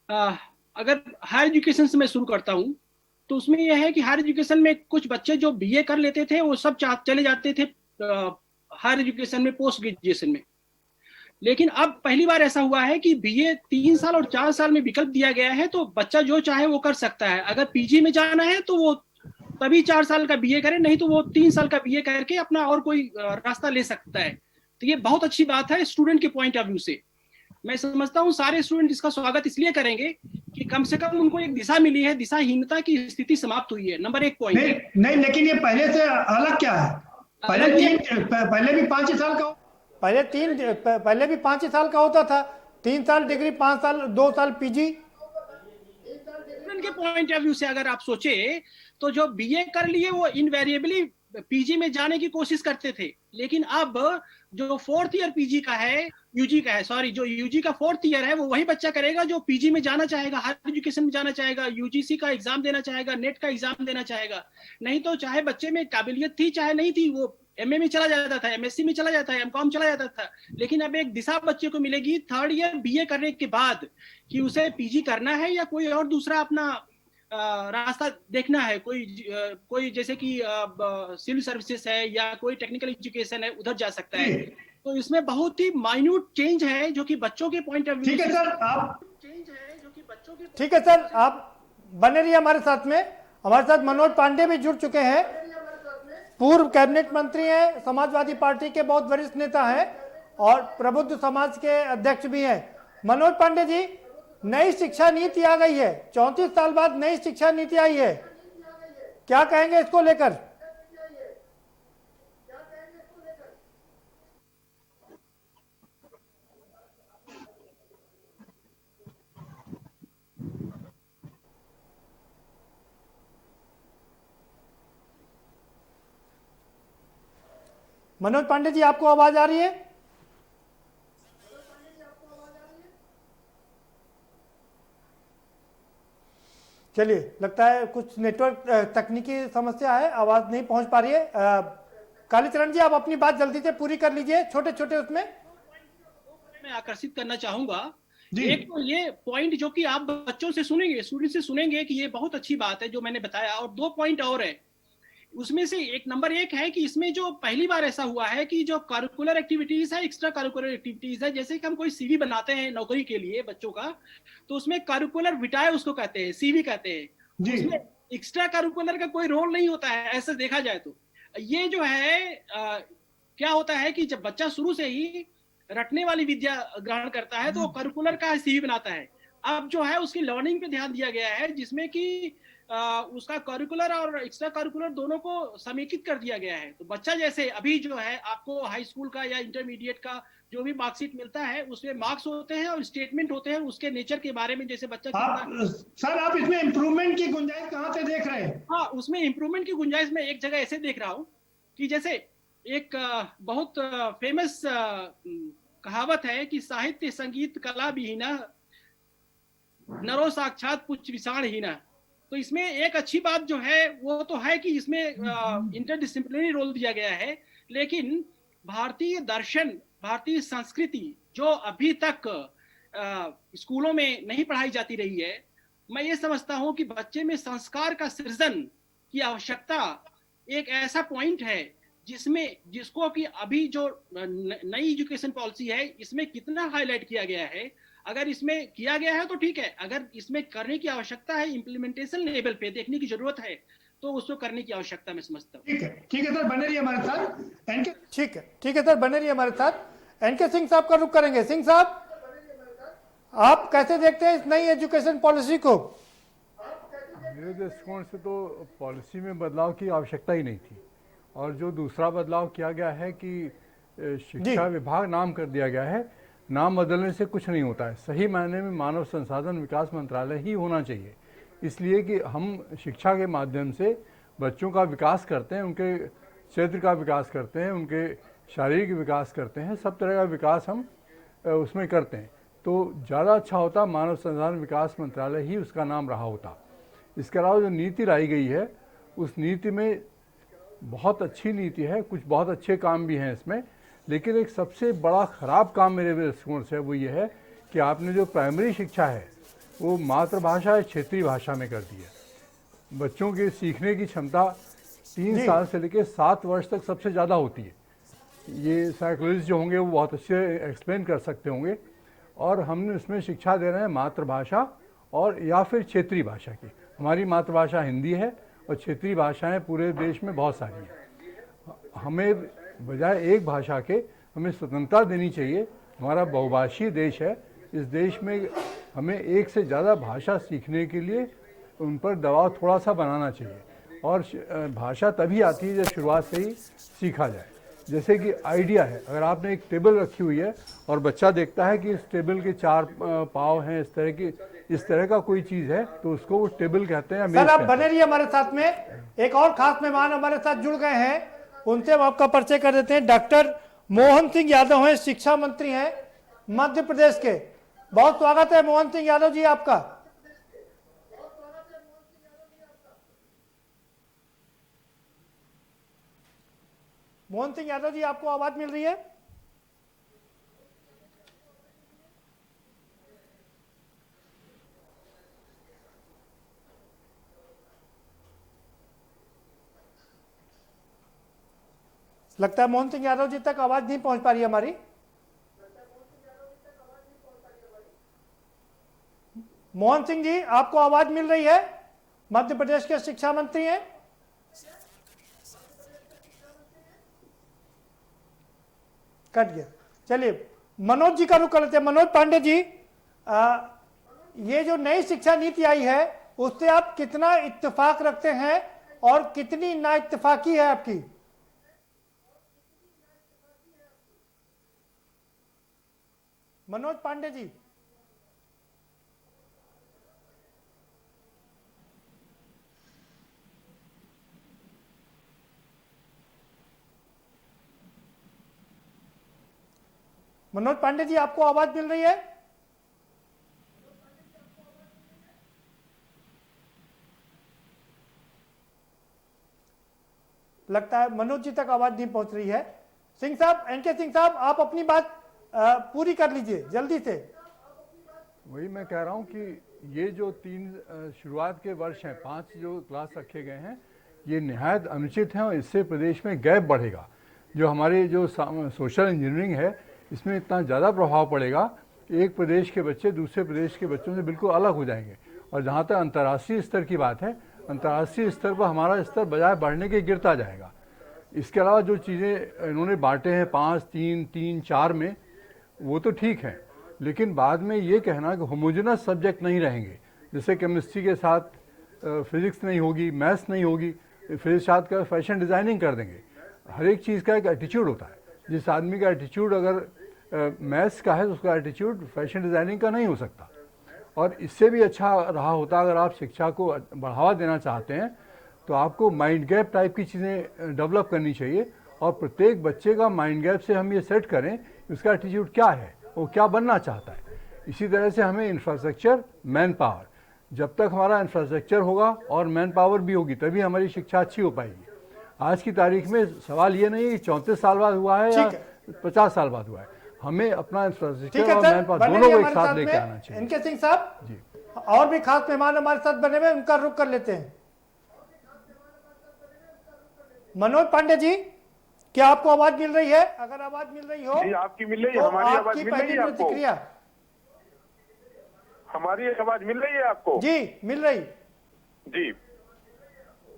अगर हायर एजुकेशन से मैं शुरू करता हूं तो उसमें यह है कि हायर एजुकेशन में कुछ बच्चे जो BA कर लेते थे वो सब चले जाते थे हायर एजुकेशन में, पोस्ट ग्रेजुएशन में। लेकिन अब पहली बार ऐसा हुआ है कि BA 3 साल और 4 साल में विकल्प दिया गया है, तो बच्चा जो चाहे वो कर सकता है। अगर PG में जाना है तो वो तभी 4 साल का BA करे, नहीं तो वो 3 साल का BA करके अपना और कोई रास्ता ले सकता है। तो ये बहुत अच्छी बात है स्टूडेंट के पॉइंट ऑफ व्यू से। मैं समझता हूँ सारे स्टूडेंट इसका स्वागत इसलिए करेंगे कि कम से कम उनको एक दिशा मिली है, दिशाहीनता की स्थिति समाप्त हुई है। नंबर 1 पॉइंट नहीं, लेकिन ये पहले से अलग क्या है? पहले भी 5 साल का, पहले भी 5 साल का होता था। 3 साल डिग्री, 5 साल, 2 साल PG। के पॉइंट ऑफ व्यू से अगर आप सोचे तो जो BA कर लिए वो इनवेरिएबली PG में जाने की कोशिश करते थे, लेकिन अब जो 4th ईयर PG का है, UG का है, सॉरी, जो UG का 4th ईयर है वो वही बच्चा करेगा जो PG में जाना चाहेगा, हायर एजुकेशन में जाना चाहेगा, UGC का एग्जाम देना चाहेगा, नेट का एग्जाम देना चाहेगा। नहीं तो चाहे बच्चे में काबिलियत थी चाहे नहीं थी, वो MA में चला जाता था, MSc में चला जाता है, MCOM चला जाता था। लेकिन अब एक दिशा बच्चे को मिलेगी 3rd ईयर BA करने के बाद कि उसे PG करना है या कोई और दूसरा अपना रास्ता देखना है, कोई जैसे कि सिविल सर्विसेज है या कोई टेक्निकल एजुकेशन है, उधर जा सकता है। तो इसमें बहुत ही माइन्यूट चेंज है जो कि बच्चों के पॉइंट ऑफ व्यू। ठीक है सर, आप बने रहिए हमारे साथ में। हमारे साथ मनोज पांडे भी जुड़ चुके हैं। पूर्व कैबिनेट मंत्री हैं, समाजवादी पार्टी के बहुत वरिष्ठ नेता हैं और प्रबुद्ध समाज के अध्यक्ष भी हैं। मनोज पांडे जी, नई शिक्षा नीति आ गई है, 34 साल बाद नई शिक्षा नीति आई है, क्या कहेंगे इसको लेकर? मनोज पांडे जी, आपको आवाज आ रही है? चलिए, लगता है कुछ नेटवर्क तकनीकी समस्या है, आवाज नहीं पहुंच पा रही है। कालीचरण जी, आप अपनी बात जल्दी से पूरी कर लीजिए, छोटे छोटे उसमें मैं आकर्षित करना चाहूंगा। एक तो ये पॉइंट जो कि आप बच्चों से सुनेंगे, स्टूडेंट से सुनेंगे कि ये बहुत अच्छी बात है जो मैंने बताया, और 2 पॉइंट और है उसमें से। एक नंबर 1 है कि इसमें जो पहली बार ऐसा हुआ है कि जो करिकुलर एक्टिविटीज है, एक्स्ट्रा करिकुलर एक्टिविटीज है, जैसे कि हम कोई सीवी बनाते हैं नौकरी के लिए बच्चों का, तो उसमें करिकुलर विटाए उसको कहते हैं, सीवी कहते हैं। उसमें एक्स्ट्रा करिकुलर का कोई रोल नहीं होता है ऐसे देखा जाए तो। ये जो है क्या होता है कि जब बच्चा शुरू से ही रटने वाली विद्या ग्रहण करता है तो वो करिकुलर का सीवी बनाता है। अब जो है उसकी लर्निंग पे ध्यान दिया गया है, जिसमें कि उसका करिकुलर और एक्स्ट्रा करिकुलर दोनों को समेकित कर दिया गया है। तो बच्चा जैसे अभी जो है आपको हाई स्कूल का या इंटरमीडिएट का जो भी मार्कशीट मिलता है उसमें मार्क्स होते हैं और स्टेटमेंट होते हैं उसके नेचर के बारे में, जैसे बच्चा सर आप इसमें इम्प्रूवमेंट की गुंजाइश कहाँ से देख रहे हैं? हाँ, उसमें इम्प्रूवमेंट की गुंजाइश में एक जगह ऐसे देख रहा हूँ कि जैसे एक बहुत फेमस कहावत है कि साहित्य संगीत कला विहीना नरो साक्षात पुच्छ विषाण हीना। तो इसमें एक अच्छी बात जो है वो तो है कि इसमें इंटरडिसिप्लिनरी रोल दिया गया है, लेकिन भारतीय दर्शन, भारतीय संस्कृति जो अभी तक स्कूलों में नहीं पढ़ाई जाती रही है, मैं ये समझता हूँ कि बच्चे में संस्कार का सृजन की आवश्यकता एक ऐसा पॉइंट है जिसको कि अभी जो नई एजुकेशन पॉलिसी है इसमें कितना हाईलाइट किया गया है। अगर इसमें किया गया है तो ठीक है, अगर इसमें करने की आवश्यकता है, इम्प्लीमेंटेशन लेवल पे देखने की जरूरत है, तो उसको करने की आवश्यकता मैं समझता हूँ। ठीक है सर, बने रहिए हमारे साथ। ठीक है सर, बने रहिए हमारे साथ। एनके सिंह साहब का रुख करेंगे। सिंह साहब, आप कैसे देखते हैं इस नई एजुकेशन पॉलिसी को? मेरे दृष्टिकोण से तो पॉलिसी में बदलाव की आवश्यकता ही नहीं थी, और जो दूसरा बदलाव किया गया है कि शिक्षा विभाग नाम कर दिया गया है, नाम बदलने से कुछ नहीं होता है। सही मायने में मानव संसाधन विकास मंत्रालय ही होना चाहिए, इसलिए कि हम शिक्षा के माध्यम से बच्चों का विकास करते हैं, उनके क्षेत्र का विकास करते हैं, उनके शारीरिक विकास करते हैं, सब तरह का विकास हम उसमें करते हैं। तो ज़्यादा अच्छा होता मानव संसाधन विकास मंत्रालय ही उसका नाम रहा होता। इसके अलावा जो नीति लाई गई है उस नीति में बहुत अच्छी नीति है, कुछ बहुत अच्छे काम भी हैं इसमें, लेकिन एक सबसे बड़ा ख़राब काम मेरे दृष्टिकोण से वो ये है कि आपने जो प्राइमरी शिक्षा है वो मातृभाषा या क्षेत्रीय भाषा में कर दी है। बच्चों के सीखने की क्षमता 3 साल से लेकर 7 वर्ष तक सबसे ज़्यादा होती है। ये साइकोलॉजिस्ट जो होंगे वो बहुत अच्छे एक्सप्लेन कर सकते होंगे। और हमने उसमें शिक्षा दे रहे हैं मातृभाषा और या फिर क्षेत्रीय भाषा की। हमारी मातृभाषा हिंदी है और क्षेत्रीय भाषाएं पूरे देश में बहुत सारी हैं। हमें बजाय एक भाषा के हमें स्वतंत्रता देनी चाहिए। हमारा बहुभाषीय देश है, इस देश में हमें एक से ज़्यादा भाषा सीखने के लिए उन पर दबाव थोड़ा सा बनाना चाहिए, और भाषा तभी आती है जब शुरुआत से ही सीखा जाए। जैसे कि आइडिया है, अगर आपने एक टेबल रखी हुई है और बच्चा देखता है कि इस टेबल के 4 पाँव हैं, इस तरह का कोई चीज़ है, तो उसको वो टेबल कहते हैं। सर आप बने रहिए हमारे साथ में, एक और खास मेहमान हमारे साथ जुड़ गए हैं, उनसे हम आपका परिचय कर देते हैं। डॉक्टर मोहन सिंह यादव हैं, शिक्षा मंत्री हैं मध्य प्रदेश के। बहुत स्वागत है मोहन सिंह यादव जी आपका। मोहन सिंह यादव जी, आपको आवाज मिल रही है? लगता है मोहन सिंह यादव जी तक आवाज नहीं पहुंच पा रही है हमारी। मोहन सिंह जी, आपको आवाज मिल रही है? मध्य प्रदेश के शिक्षा मंत्री हैं। कट गया। चलिए मनोज जी का रुख कर लेते हैं। मनोज पांडे जी, ये जो नई शिक्षा नीति आई है उससे आप कितना इत्तेफाक रखते हैं और कितनी ना इत्तेफाकी है आपकी? मनोज पांडे जी। मनोज पांडे जी, आपको आवाज मिल रही है? लगता है मनोज जी तक आवाज नहीं पहुंच रही है। सिंह साहब, एनके सिंह साहब, आप अपनी बात पूरी कर लीजिए जल्दी से। वही मैं कह रहा हूँ कि ये जो 3 शुरुआत के वर्ष हैं, 5 जो क्लास रखे गए हैं, ये निहायत अनुचित हैं और इससे प्रदेश में गैप बढ़ेगा। जो हमारे जो सोशल इंजीनियरिंग है इसमें इतना ज़्यादा प्रभाव पड़ेगा, एक प्रदेश के बच्चे दूसरे प्रदेश के बच्चों से बिल्कुल अलग हो जाएंगे। और जहाँ तक अंतर्राष्ट्रीय स्तर की बात है, अंतर्राष्ट्रीय स्तर पर हमारा स्तर बजाय बढ़ने के गिरता जाएगा। इसके अलावा जो चीज़ें इन्होंने बांटे हैं 5, 3, 3, 4 में, वो तो ठीक है, लेकिन बाद में ये कहना कि होमोजेनस सब्जेक्ट नहीं रहेंगे, जैसे केमिस्ट्री के साथ फिजिक्स नहीं होगी, मैथ्स नहीं होगी, फिर साथ का फैशन डिज़ाइनिंग कर देंगे। हर एक चीज़ का एक एटीट्यूड होता है। जिस आदमी का एटीट्यूड अगर मैथ्स का है तो उसका एटीट्यूड फैशन डिज़ाइनिंग का नहीं हो सकता। और इससे भी अच्छा रहा होता अगर आप शिक्षा को बढ़ावा देना चाहते हैं तो आपको माइंड गैप टाइप की चीज़ें डेवलप करनी चाहिए और प्रत्येक बच्चे का माइंड गैप से हम ये सेट करें उसका एटीट्यूड क्या है, वो क्या बनना चाहता है। इसी तरह से हमें इंफ्रास्ट्रक्चर, मैन पावर, जब तक हमारा इंफ्रास्ट्रक्चर होगा और मैन पावर भी होगी तभी हमारी शिक्षा अच्छी हो पाएगी। आज की तारीख में सवाल ये नहीं है कि 34 साल बाद हुआ है या 50 साल बाद हुआ है, हमें अपना इंफ्रास्ट्रक्चर और मैन पावर दोनों को एक साथ लेके आना चाहिए। इनके सिंह साहब जी, और भी खास मेहमान हमारे साथ बने हुए, उनका रुख कर लेते हैं। मनोज पांडे जी, क्या आपको आवाज मिल रही है? अगर आवाज मिल रही हो जी, आपकी मिल रही है, हमारी आवाज मिल रही है आपको? हमारी आवाज मिल रही है आपको? जी मिल रही। जी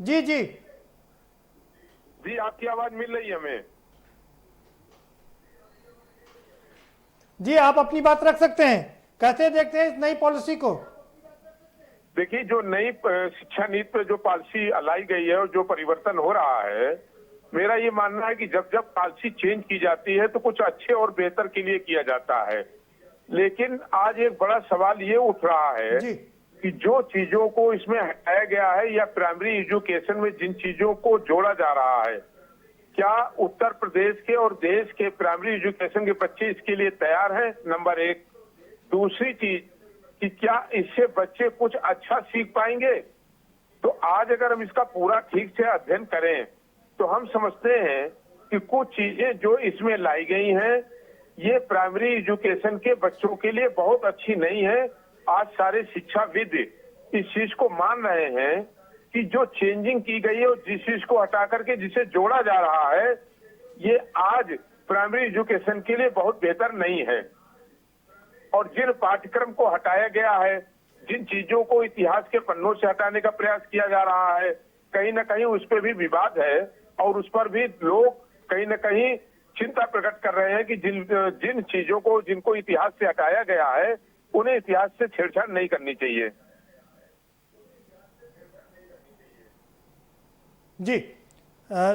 जी जी जी, आपकी आवाज मिल रही है हमें। जी, आप अपनी बात रख सकते हैं। कैसे देखते हैं इस नई पॉलिसी को? देखिए, जो नई शिक्षा नीति पर जो पॉलिसी लाई गई है और जो परिवर्तन हो रहा है, मेरा ये मानना है कि जब जब पॉलिसी चेंज की जाती है तो कुछ अच्छे और बेहतर के लिए किया जाता है। लेकिन आज एक बड़ा सवाल ये उठ रहा है कि जो चीजों को इसमें हटाया गया है या प्राइमरी एजुकेशन में जिन चीजों को जोड़ा जा रहा है, क्या उत्तर प्रदेश के और देश के प्राइमरी एजुकेशन के बच्चे इसके लिए तैयार हैं? नंबर 1। दूसरी चीज कि क्या इससे बच्चे कुछ अच्छा सीख पाएंगे? तो आज अगर हम इसका पूरा ठीक से अध्ययन करें तो हम समझते हैं कि कुछ चीजें जो इसमें लाई गई हैं ये प्राइमरी एजुकेशन के बच्चों के लिए बहुत अच्छी नहीं है। आज सारे शिक्षाविद इस चीज को मान रहे हैं कि जो चेंजिंग की गई है और जिस चीज को हटा करके जिसे जोड़ा जा रहा है, ये आज प्राइमरी एजुकेशन के लिए बहुत बेहतर नहीं है। और जिन पाठ्यक्रम को हटाया गया है, जिन चीजों को इतिहास के पन्नों से हटाने का प्रयास किया जा रहा है, कहीं ना कहीं उस पर भी विवाद है और उस पर भी लोग कहीं ना कहीं चिंता प्रकट कर रहे हैं कि जिन चीजों को जिनको इतिहास से हटाया गया है उन्हें इतिहास से छेड़छाड़ नहीं करनी चाहिए। जी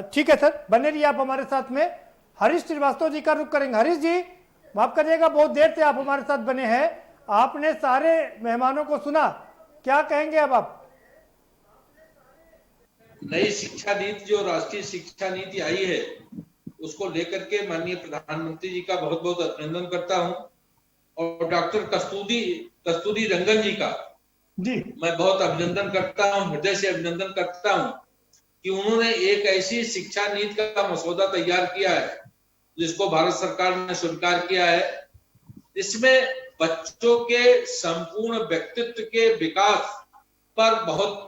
ठीक है सर, बने रहिए आप हमारे साथ में। हरीश श्रीवास्तव जी का रुख करेंगे। हरीश जी, माफ करिएगा, बहुत देर से आप हमारे साथ बने हैं, आपने सारे मेहमानों को सुना, क्या कहेंगे अब आप? नई शिक्षा नीति, जो राष्ट्रीय शिक्षा नीति आई है, उसको लेकर के माननीय प्रधानमंत्री जी का बहुत बहुत अभिनंदन करता हूं और डॉक्टर कस्तूरी रंगन जी का मैं बहुत अभिनंदन करता हूं, हृदय से अभिनंदन करता हूं कि उन्होंने एक ऐसी शिक्षा नीति का मसौदा तैयार किया है जिसको भारत सरकार ने स्वीकार किया है। इसमें बच्चों के संपूर्ण व्यक्तित्व के विकास पर बहुत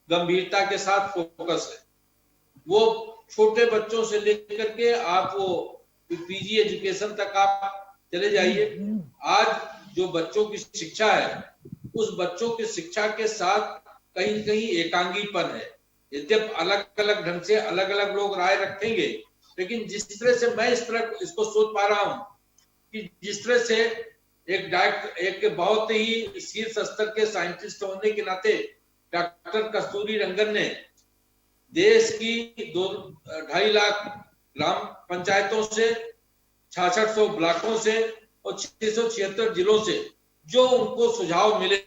गंभीरता के साथ फोकस है। वो छोटे बच्चों से लेकर के आप वो पीजी एजुकेशन तक आप चले जाइए। आज जो बच्चों की शिक्षा है, उस बच्चों की शिक्षा के साथ कहीं न कहीं एकांगीपन है। यद्यप अलग अलग ढंग से अलग अलग लोग राय रखेंगे, लेकिन जिस तरह से मैं इसको सोच पा रहा हूं कि जिस तरह से एक बहुत ही शीर्ष स्तर के साइंटिस्ट होने के नाते डॉक्टर कस्तूरी रंगन ने देश की 2.5 लाख ग्राम पंचायतों से 6600 ब्लॉकों से और 676 जिलों से जो उनको सुझाव मिले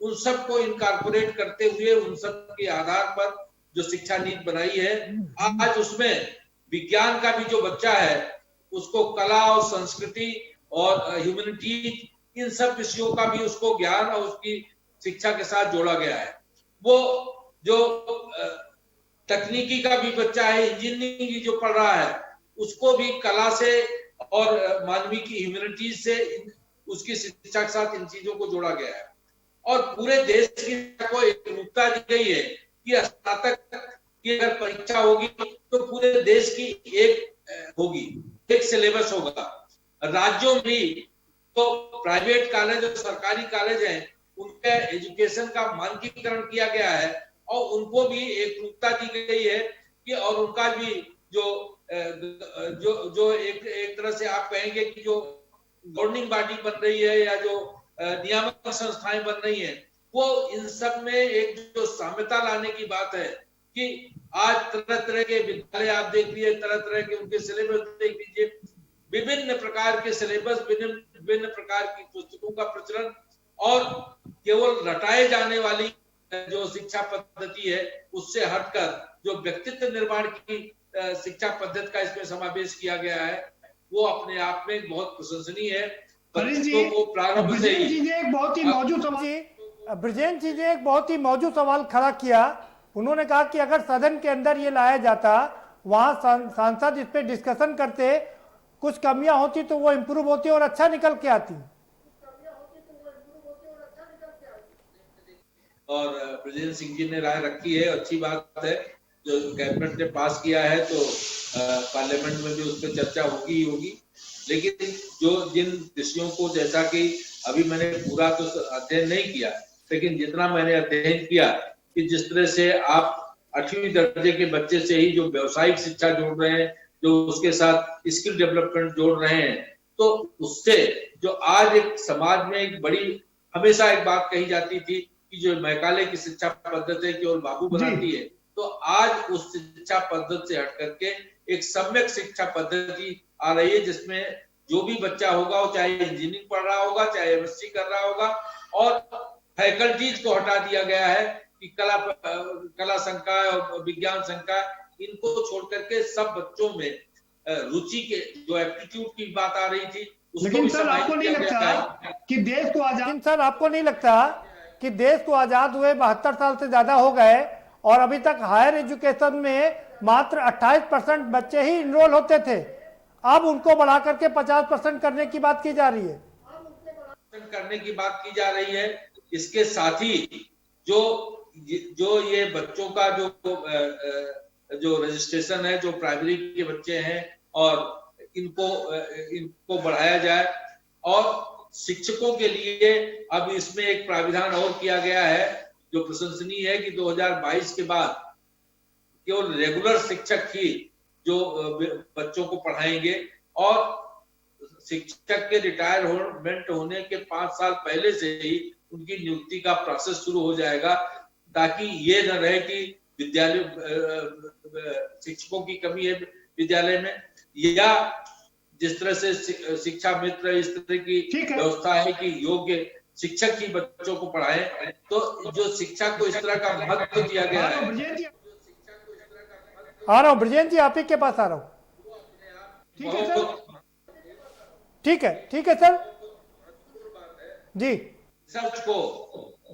उन सबको इनकॉर्पोरेट करते हुए उन सब के आधार पर जो शिक्षा नीति बनाई है, आज उसमें विज्ञान का भी जो बच्चा है उसको कला और संस्कृति और ह्यूमैनिटी इन सब विषयों का भी उसको ज्ञान और उसकी शिक्षा के साथ जोड़ा गया है। वो जो तकनीकी का भी बच्चा है, इंजीनियरिंग भी जो पढ़ रहा है, उसको भी कला से और मानवीय की ह्यूमैनिटी से उसकी शिक्षा के साथ इन चीजों को जोड़ा गया है। और पूरे देश की को एक नुकता दी गई है कि स्नातक की अगर परीक्षा होगी तो पूरे देश की एक होगी, एक सिलेबस होगा। राज्यों में भी तो प्राइवेट कॉलेज और सरकारी कॉलेज हैं, उनके एजुकेशन का मानकीकरण किया गया है और उनको भी एक नुकता दी गई है कि और उनका भी जो एक तरह से आप कहेंगे कि जो गवर्निंग बॉडी बन रही है या जो नियामक संस्थाएं बन रही हैं, वो इन सब में एक जो साम्यता लाने की बात है कि आज तरह तरह के विद्यालय आप देख लीजिए, तरह तरह के उनके सिलेबस देख लीजिए, विभिन्न प्रकार के सिलेबस, विभिन्न प्रकार की पुस्तकों का प्रचलन और केवल रटाए जाने वाली जो शिक्षा पद्धति है उससे हटकर जो व्यक्तित्व निर्माण की शिक्षा पद्धति का इसमें समावेश किया गया है, वो अपने आप में बहुत प्रशंसनीय है। बच्चों को प्रारंभ से ही ब्रजेश जी ने एक बहुत ही मौजूद सवाल खड़ा किया। उन्होंने कहा कि अगर सदन के अंदर ये लाया जाता, वहां सांसद इस पे डिस्कशन करते, कुछ कमियां होती तो वो इम्प्रूव होती और अच्छा निकल के आती। और ब्रजेश सिंह जी ने राय रखी है, अच्छी बात है। जो कैबिनेट ने पास किया है तो पार्लियामेंट में भी उस पर चर्चा होगी ही होगी। लेकिन जो जिन विषयों को, जैसा कि अभी मैंने पूरा तो अध्ययन नहीं किया, लेकिन जितना मैंने अध्ययन किया कि जिस तरह से आप 8वीं दर्जे के बच्चे से ही जो व्यवसायिक शिक्षा जोड़ रहे हैं, जो उसके साथ स्किल डेवलपमेंट जोड़ रहे हैं, तो उससे जो आज एक समाज में एक बड़ी, हमेशा एक बात कही जाती थी कि जो मैकाले की शिक्षा पद्धति है केवल बाबू बनाती है, तो आज उस शिक्षा पद्धति से हट करके एक सम्यक शिक्षा पद्धति आ रही है जिसमें जो भी बच्चा होगा वो चाहे इंजीनियरिंग पढ़ रहा होगा, चाहे एमएससी कर रहा होगा, और फैकल्टीज को हटा दिया गया है कि कला संकाय और विज्ञान संकाय, इनको छोड़ करके सब बच्चों में रुचि के जो एप्टीट्यूड की बात आ रही थी उसको। लेकिन सर आपको नहीं लगता कि देश को आजाद, सर आपको नहीं लगता कि देश को आजाद हुए 72 साल से ज्यादा हो गए और अभी तक हायर एजुकेशन में मात्र 28% बच्चे ही इनरोल होते थे, अब उनको बढ़ा करके 50% करने की बात की जा रही है, करने की बात की जा रही है। इसके साथ ही जो ये बच्चों का जो रजिस्ट्रेशन है, जो प्राइमरी के बच्चे हैं, और इनको बढ़ाया जाए। और शिक्षकों के लिए अब इसमें एक प्राविधान और किया गया है जो प्रशंसनीय है कि 2022 के बाद केवल रेगुलर शिक्षक ही जो बच्चों को पढ़ाएंगे, और शिक्षक के रिटायरमेंट होने के 5 साल पहले से ही उनकी नियुक्ति का प्रोसेस शुरू हो जाएगा, ताकि ये न रहे कि विद्यालय शिक्षकों की कमी है विद्यालय में, या जिस तरह से शिक्षा मित्र इस तरह की व्यवस्था है कि योग्य शिक्षक ही बच्चों को पढ़ाए। तो जो शिक्षा को इस तरह का महत्व दिया गया है। आ रहा हूँ ब्रजेश जी, आप ही के पास आ रहा हूँ। ठीक है सर जी। रिसर्च को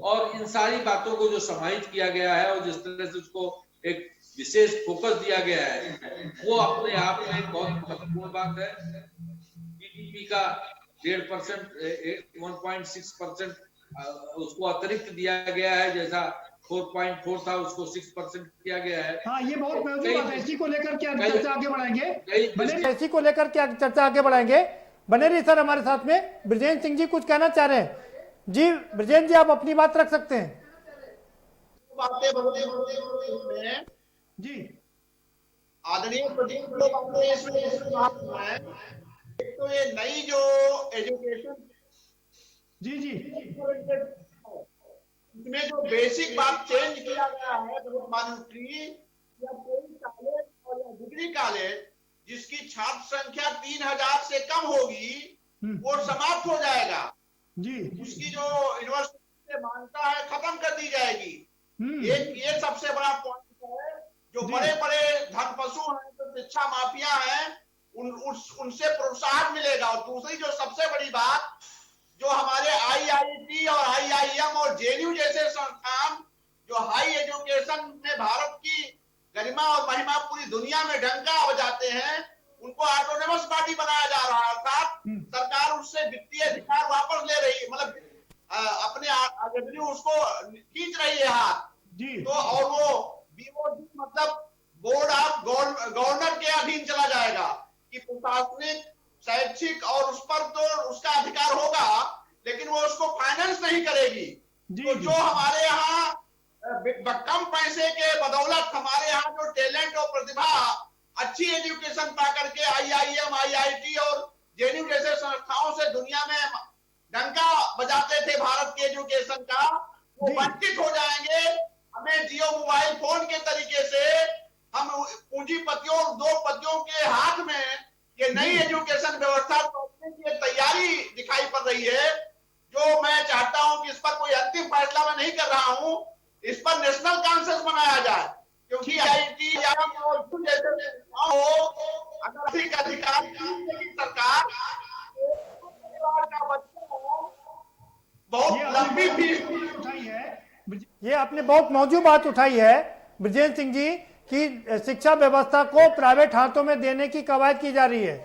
और इन सारी बातों को जो समाहित किया गया है और जिस तरह से उसको एक विशेष फोकस दिया गया है, वो अपने आप में एक बहुत महत्वपूर्ण बात है। जीडीपी का 1.5%, 1.6% उसको अतिरिक्त दिया गया है, जैसा 4.4 था उसको 6% किया गया है। हाँ, ये बहुत महत्वपूर्ण बात है। इसी को लेकर क्या चर्चा आगे बढ़ाएंगे, इसी को लेकर क्या चर्चा आगे बढ़ाएंगे। बने रहिए सर हमारे साथ में। ब्रजेश सिंह जी कुछ कहना चाह रहे हैं जी। ब्रजेश जी आप अपनी बात रख सकते हैं बातें बोलते जी। आदरणीय प्रदीप दो बातें इसमें है। एक तो ये नई जो एजुकेशन जी इसमें जो बेसिक बात चेंज किया गया है मान्युट्री या कोई कॉलेज और या डिग्री कॉलेज जिसकी छात्र संख्या 3000 से कम होगी वो समाप्त हो जाएगा जी। उसकी जो यूनिवर्सिटी से मान्यता है खत्म कर दी जाएगी। एक ये सबसे बड़ा पॉइंट है। जो बड़े बड़े धनपशु हैं, जो शिक्षा माफिया हैं, उनसे प्रोत्साहन मिलेगा। और दूसरी जो सबसे बड़ी बात, जो हमारे IIT और IIM और JNU जैसे संस्थान जो हाई एजुकेशन में भारत की गरिमा और महिमा पूरी दुनिया में डंका बजाते हैं, उनको ऑटोनोमस बॉडी बनाया जा रहा है। अर्थात सरकार उससे वित्तीय अधिकार वापस ले रही है, मतलब अपने रेवेन्यू उसको खींच रही है हाथ जी। तो और वो BOD मतलब बोर्ड ऑफ गवर्नर के अधीन चला जाएगा कि प्रशासनिक शैक्षिक और उस पर तो उसका अधिकार होगा, लेकिन वो उसको फाइनेंस नहीं करेगी। तो जो हमारे यहाँ कम पैसे के बदौलत हमारे यहाँ जो टैलेंट और प्रतिभा अच्छी एजुकेशन पा करके IIM, IIT और JNU जैसे संस्थाओं से दुनिया में डंका बजाते थे भारत के एजुकेशन का, वो वंचित हो जाएंगे। हमें जियो मोबाइल फोन के तरीके से हम पूंजीपतियों और उद्योगपतियों के हाथ में ये नई एजुकेशन व्यवस्था तोड़ने की तैयारी दिखाई पड़ रही है। जो मैं चाहता हूं कि इस पर कोई अंतिम फैसला मैं नहीं कर रहा हूं, इस पर नेशनल कॉन्सेंसस बनाया जाए, क्योंकि IIT जैसे अगर अधिकार सरकार बहुत लंबी फीस उठाई है। ये आपने बहुत मौजूद बात उठाई है ब्रजेंद्र सिंह जी कि शिक्षा व्यवस्था को प्राइवेट हाथों में देने की कवायद की जा रही है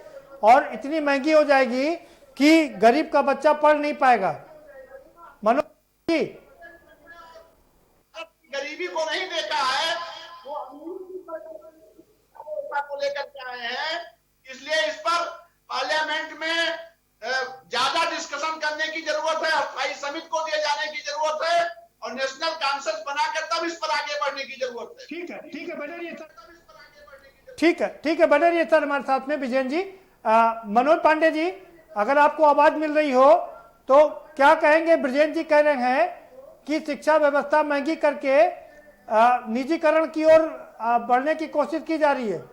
और इतनी महंगी हो जाएगी कि गरीब का बच्चा पढ़ नहीं पाएगा। मनोज जी, गरीबी को नहीं देखा है, वो को लेकर के आए हैं। इसलिए इस पर पार्लियामेंट में ज्यादा डिस्कशन करने की जरूरत है, स्थायी समिति को दिए जाने की जरूरत है और नेशनल कॉन्सेंसस बनाकर तब इस पर आगे बढ़ने की जरूरत है। ठीक है बने रहिए बने रहिए सर हमारे साथ में विजयन जी। मनोज पांडे जी, अगर आपको आवाज मिल रही हो तो क्या कहेंगे? ब्रजेंद्र जी कह रहे हैं कि शिक्षा व्यवस्था महंगी करके निजीकरण की ओर बढ़ने की कोशिश की जा रही है।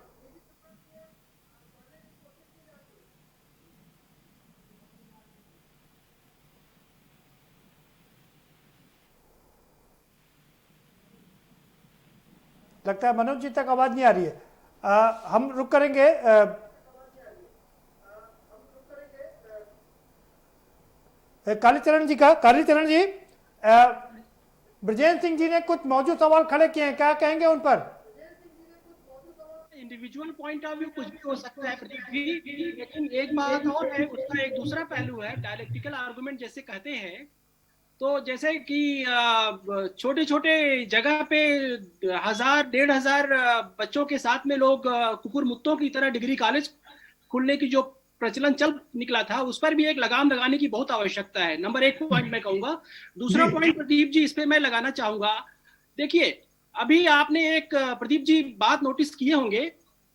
लगता है मनोज जी तक आवाज नहीं आ रही है। हम रुक करेंगे। कालीचरण जी, ब्रजेंद्र सिंह जी ने कुछ मौजूद सवाल खड़े किए हैं, क्या कहेंगे उन पर? इंडिविजुअल पॉइंट ऑफ व्यू कुछ भी हो सकता है प्रदीप जी, लेकिन एक बात और है, उसका एक दूसरा पहलू है, डायलेक्टिकल आर्गुमेंट जैसे कहते हैं। तो जैसे कि छोटे छोटे जगह पे 1000-1500 बच्चों के साथ में लोग कुकुर मुत्तों की तरह डिग्री कॉलेज खुलने की जो प्रचलन चल निकला था, उस पर भी एक लगाम लगाने की बहुत आवश्यकता है। नंबर 1 पॉइंट मैं कहूंगा। दूसरा पॉइंट प्रदीप जी इस पे मैं लगाना चाहूंगा, देखिए अभी आपने एक प्रदीप जी बात नोटिस किए होंगे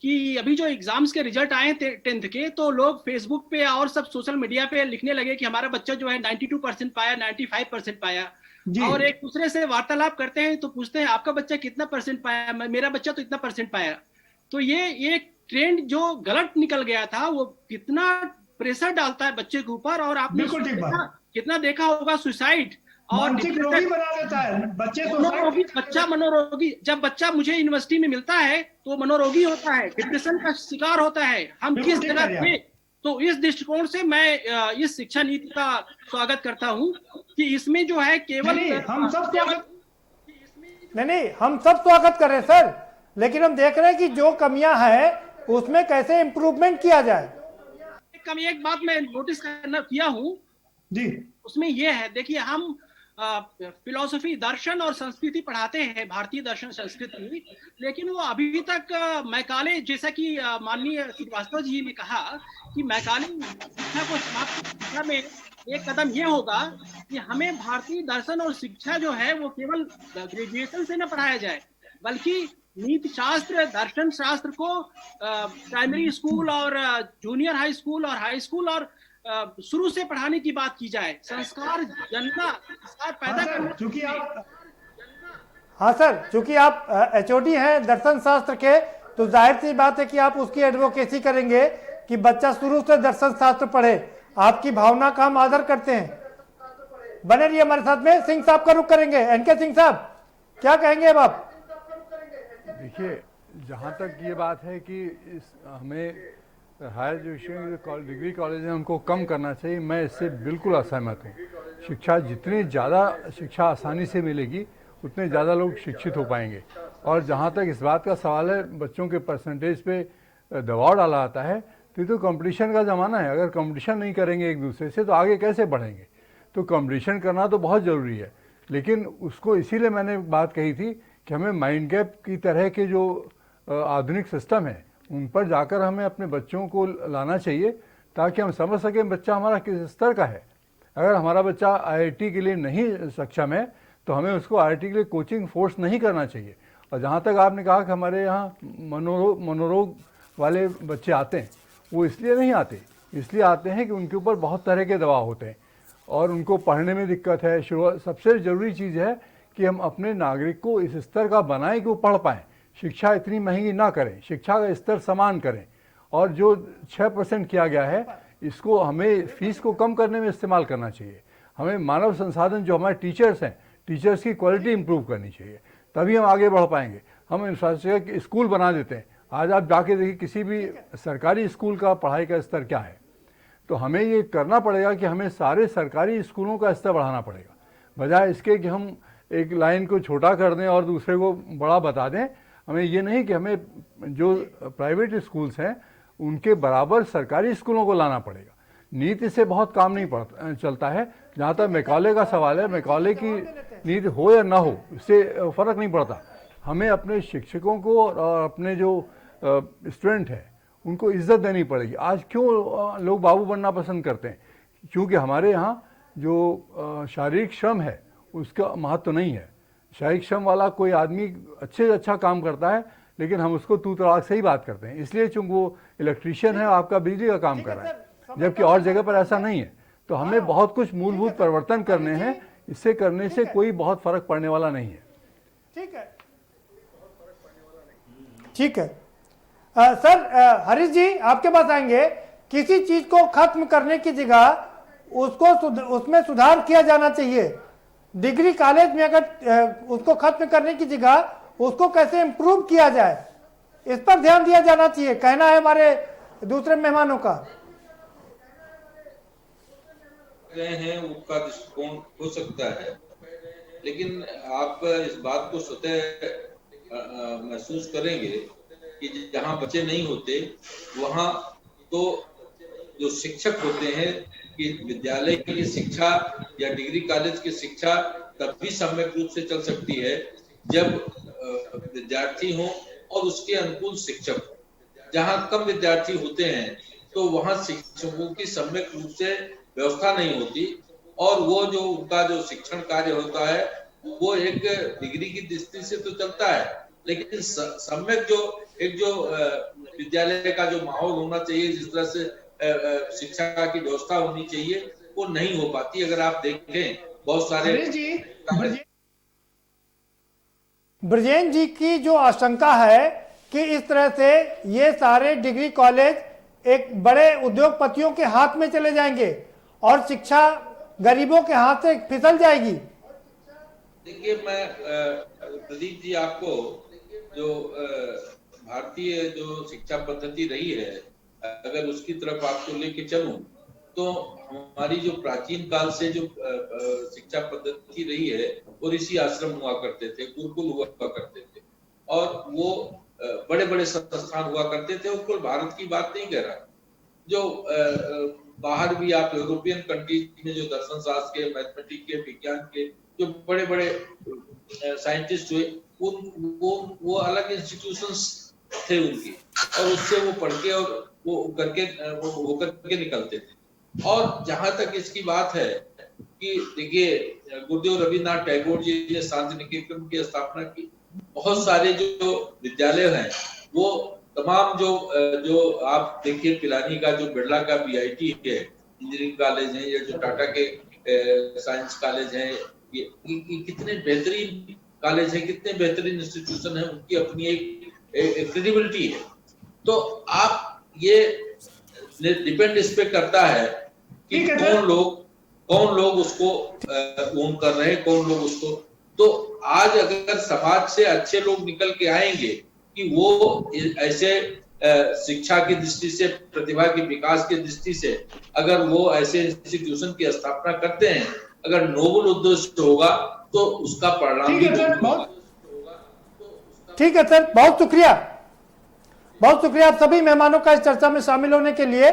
कि अभी जो एग्जाम्स के रिजल्ट आए 10th के, तो लोग फेसबुक पे और सब सोशल मीडिया पे लिखने लगे कि हमारा बच्चा जो है 92% पाया, 95% पाया, और एक दूसरे से वार्तालाप करते हैं तो पूछते हैं आपका बच्चा कितना परसेंट पाया, मेरा बच्चा तो इतना परसेंट पाया। तो ये एक ट्रेंड जो गलत निकल गया था, वो कितना प्रेशर डालता है बच्चे के ऊपर। और आपने कितना देखा होगा सुसाइड और रोगी बना देता है बच्चे को। बच्चा मनोरोगी, जब बच्चा मुझे यूनिवर्सिटी में मिलता है तो मनोरोगी होता है, डिप्रेशन का शिकार होता है। हम किस जगह थे? तो इस दृष्टिकोण से मैं इस शिक्षा नीति का स्वागत करता हूं कि इसमें जो है केवल हम सब स्वागत कर रहे हैं सर, लेकिन हम देख रहे हैं कि जो कमियां हैं उसमें कैसे इम्प्रूवमेंट किया जाए। एक बात मैं नोटिस किया हूं जी, उसमें यह है, देखिए हम फिलॉसफी, दर्शन और संस्कृति पढ़ाते हैं, भारतीय दर्शन संस्कृति, लेकिन वो अभी तक मैकाले, जैसा कि माननीय श्रीवास्तव जी ने कहा कि मैकाले शिक्षा को समाप्त शिक्षा में एक कदम ये होगा कि हमें भारतीय दर्शन और शिक्षा जो है वो केवल ग्रेजुएशन से न पढ़ाया जाए, बल्कि नीति शास्त्र, दर्शन शास्त्र को प्राइमरी स्कूल और जूनियर हाई स्कूल और हाई स्कूल और शुरू से पढ़ाने की बात की जाए। संस्कार जनता संस्कार पैदा करना। चूंकि आप हाँ सर, चूंकि आप HOD हैं दर्शन शास्त्र के, तो जाहिर सी बात है कि आप उसकी एडवोकेसी करेंगे कि बच्चा शुरू से दर्शन शास्त्र पढ़े। आपकी भावना का हम आदर करते हैं। बने रहिए हमारे साथ में। सिंह साहब का रुख करेंगे। एनके सिंह साहब, क्या कहेंगे अब आप? देखिए, जहाँ तक ये बात है कि हमें हायर एजुकेशन जो डिग्री कॉलेज हैं उनको कम करना चाहिए, मैं इससे बिल्कुल असहमत हूँ। शिक्षा जितनी ज़्यादा शिक्षा आसानी से मिलेगी उतने ज़्यादा लोग शिक्षित हो पाएंगे। और जहाँ तक इस बात का सवाल है बच्चों के परसेंटेज पे दबाव डाला जाता है, तो कंपटीशन का ज़माना है। अगर कंपटीशन नहीं करेंगे एक दूसरे से तो आगे कैसे बढ़ेंगे? तो कंपटीशन करना तो बहुत ज़रूरी है, लेकिन उसको इसीलिए मैंने बात कही थी कि हमें माइंड गैप की तरह के जो आधुनिक सिस्टम है उन पर जाकर हमें अपने बच्चों को लाना चाहिए, ताकि हम समझ सकें बच्चा हमारा किस स्तर का है। अगर हमारा बच्चा IIT के लिए नहीं सक्षम है तो हमें उसको IIT के लिए कोचिंग फोर्स नहीं करना चाहिए। और जहाँ तक आपने कहा कि हमारे यहाँ मनोरोग वाले बच्चे आते हैं, वो इसलिए नहीं आते, इसलिए आते हैं कि उनके ऊपर बहुत तरह के दबाव होते हैं और उनको पढ़ने में दिक्कत है। सबसे ज़रूरी चीज़ है कि हम अपने नागरिक को इस स्तर का बनाएं कि वो पढ़ पाएँ। शिक्षा इतनी महंगी ना करें, शिक्षा का स्तर समान करें। और जो 6% किया गया है इसको हमें फीस को कम करने में इस्तेमाल करना चाहिए। हमें मानव संसाधन जो हमारे टीचर्स हैं, टीचर्स की क्वालिटी इंप्रूव करनी चाहिए, तभी हम आगे बढ़ पाएंगे। हम इंफ्रास्ट्रक्चर स्कूल बना देते हैं। आज आप जाके देखिए किसी भी सरकारी स्कूल का पढ़ाई का स्तर क्या है। तो हमें ये करना पड़ेगा कि हमें सारे सरकारी स्कूलों का स्तर बढ़ाना पड़ेगा, बजाय इसके कि हम एक लाइन को छोटा कर दें और दूसरे को बड़ा बता दें। हमें ये नहीं कि हमें जो प्राइवेट स्कूल्स हैं उनके बराबर सरकारी स्कूलों को लाना पड़ेगा। नीति से बहुत काम नहीं चलता है। जहाँ तक मैकॉले का सवाल है, मैकॉले की नीति हो या ना हो इससे फ़र्क नहीं पड़ता। हमें अपने शिक्षकों को और अपने जो स्टूडेंट हैं उनको इज्जत देनी पड़ेगी। आज क्यों लोग बाबू बनना पसंद करते हैं? क्योंकि हमारे यहाँ जो शारीरिक श्रम है उसका महत्व नहीं है। शारीरिक श्रम वाला कोई आदमी अच्छे से अच्छा काम करता है, लेकिन हम उसको तू तड़ाक से ही बात करते हैं, इसलिए चूंकि वो इलेक्ट्रीशियन है, आपका बिजली का काम कर रहा है, जबकि और जगह पर ऐसा नहीं है। तो हमें बहुत कुछ मूलभूत परिवर्तन करने हैं। इससे करने से कोई बहुत फर्क पड़ने वाला नहीं है। ठीक है सर, हरीश जी आपके पास आएंगे। किसी चीज को खत्म करने की जगह उसमें सुधार किया जाना चाहिए। डिग्री कॉलेज में अगर उसको खत्म करने की जगह उसको कैसे इम्प्रूव किया जाए, इस पर ध्यान दिया जाना चाहिए, कहना है हमारे दूसरे मेहमानों का। रहे हैं उसका दृष्टिकोण हो सकता है, लेकिन आप इस बात को स्वतः महसूस करेंगे कि जहाँ बच्चे नहीं होते वहाँ तो जो शिक्षक होते हैं कि विद्यालय की शिक्षा या डिग्री कॉलेज की शिक्षा तभी सम्यक रूप से चल सकती है जब विद्यार्थी हो और उसके अनुकूल शिक्षक हो। जहाँ कम विद्यार्थी होते हैं तो वहाँ शिक्षकों की सम्यक रूप से व्यवस्था नहीं होती और वो जो उनका जो शिक्षण कार्य होता है वो एक डिग्री की दृष्टि से तो चलता है, लेकिन सम्यक जो एक जो विद्यालय का जो माहौल होना चाहिए, जिस तरह से शिक्षा की व्यवस्था होनी चाहिए, वो नहीं हो पाती। अगर आप देखें बहुत सारे ब्रजेन जी की जो आशंका है कि इस तरह से ये सारे डिग्री कॉलेज एक बड़े उद्योगपतियों के हाथ में चले जाएंगे और शिक्षा गरीबों के हाथ से फिसल जाएगी। देखिए, मैं प्रदीप जी आपको जो भारतीय जो शिक्षा पद्धति रही है अगर उसकी तरफ आपको लेके चलूं तो हमारी जो प्राचीन काल से जो शिक्षा पद्धति रही है वो ऋषि आश्रम हुआ करते थे, गुरुकुल हुआ करते थे और वो बड़े बड़े संस्थान हुआ करते थे। और भारत की बात नहीं कह रहा, जो बाहर भी आप यूरोपियन कंट्रीज में जो दर्शन शास्त्र के, मैथमेटिक्स के, विज्ञान के जो बड़े बड़े साइंटिस्ट हुए वो अलग इंस्टीट्यूशंस थे उनकी, और उससे वो पढ़ के और वो होकर के निकलते थे। और जहां तक इसकी बात है कि देखिए गुरुदेव रविन्द्रनाथ टैगोर जी ने शांति निकेतन की स्थापना की बहुत सारे जो विद्यालय हैं वो तमाम जो आप देखिए पिलानी का जो बिरला का बीआईटी है, इंजीनियरिंग कॉलेज है, या जो टाटा के साइंस कॉलेज है, ये कितने बेहतरीन कॉलेज है, कितने बेहतरीन इंस्टीट्यूशन है, उनकी अपनी एक क्रेडिबिलिटी है। तो आप ये डिपेंड इस पे करता है कि कौन लोग उसको ओन कर रहे हैं, कौन लोग उसको। तो आज अगर समाज से अच्छे लोग निकल के आएंगे कि वो ऐसे शिक्षा की दृष्टि से, प्रतिभा के विकास की दृष्टि से अगर वो ऐसे इंस्टीट्यूशन की स्थापना करते हैं, अगर नोबल उद्देश्य होगा तो उसका परिणाम भी होगा। ठीक है सर, बहुत शुक्रिया आप सभी मेहमानों का इस चर्चा में शामिल होने के लिए।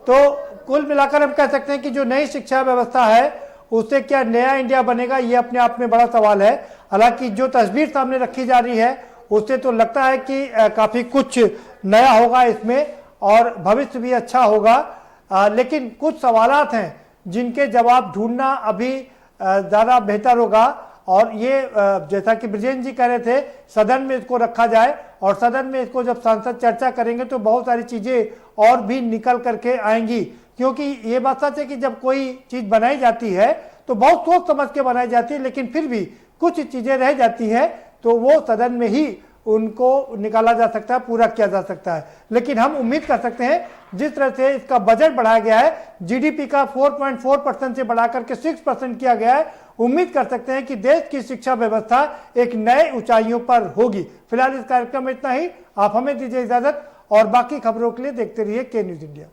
तो कुल मिलाकर हम कह सकते हैं कि जो नई शिक्षा व्यवस्था है उससे क्या नया इंडिया बनेगा, ये अपने आप में बड़ा सवाल है। हालांकि जो तस्वीर सामने रखी जा रही है उससे तो लगता है कि काफी कुछ नया होगा इसमें और भविष्य भी अच्छा होगा, लेकिन कुछ सवालात हैं जिनके जवाब ढूंढना अभी ज्यादा बेहतर होगा। और ये जैसा कि ब्रजेंद्र जी कह रहे थे, सदन में इसको रखा जाए और सदन में इसको जब सांसद चर्चा करेंगे तो बहुत सारी चीजें और भी निकल करके आएंगी। क्योंकि ये बात सच है कि जब कोई चीज बनाई जाती है तो बहुत सोच समझ के बनाई जाती है, लेकिन फिर भी कुछ चीजें रह जाती हैं तो वो सदन में ही उनको निकाला जा सकता है, पूरा किया जा सकता है। लेकिन हम उम्मीद कर सकते हैं जिस तरह से इसका बजट बढ़ाया गया है, जीडीपी का 4.4% से बढ़ाकर के 6% किया गया है, उम्मीद कर सकते हैं कि देश की शिक्षा व्यवस्था एक नए ऊंचाइयों पर होगी। फिलहाल इस कार्यक्रम में इतना ही। आप हमें दीजिए इजाजत और बाकी खबरों के लिए देखते रहिए के न्यूज इंडिया।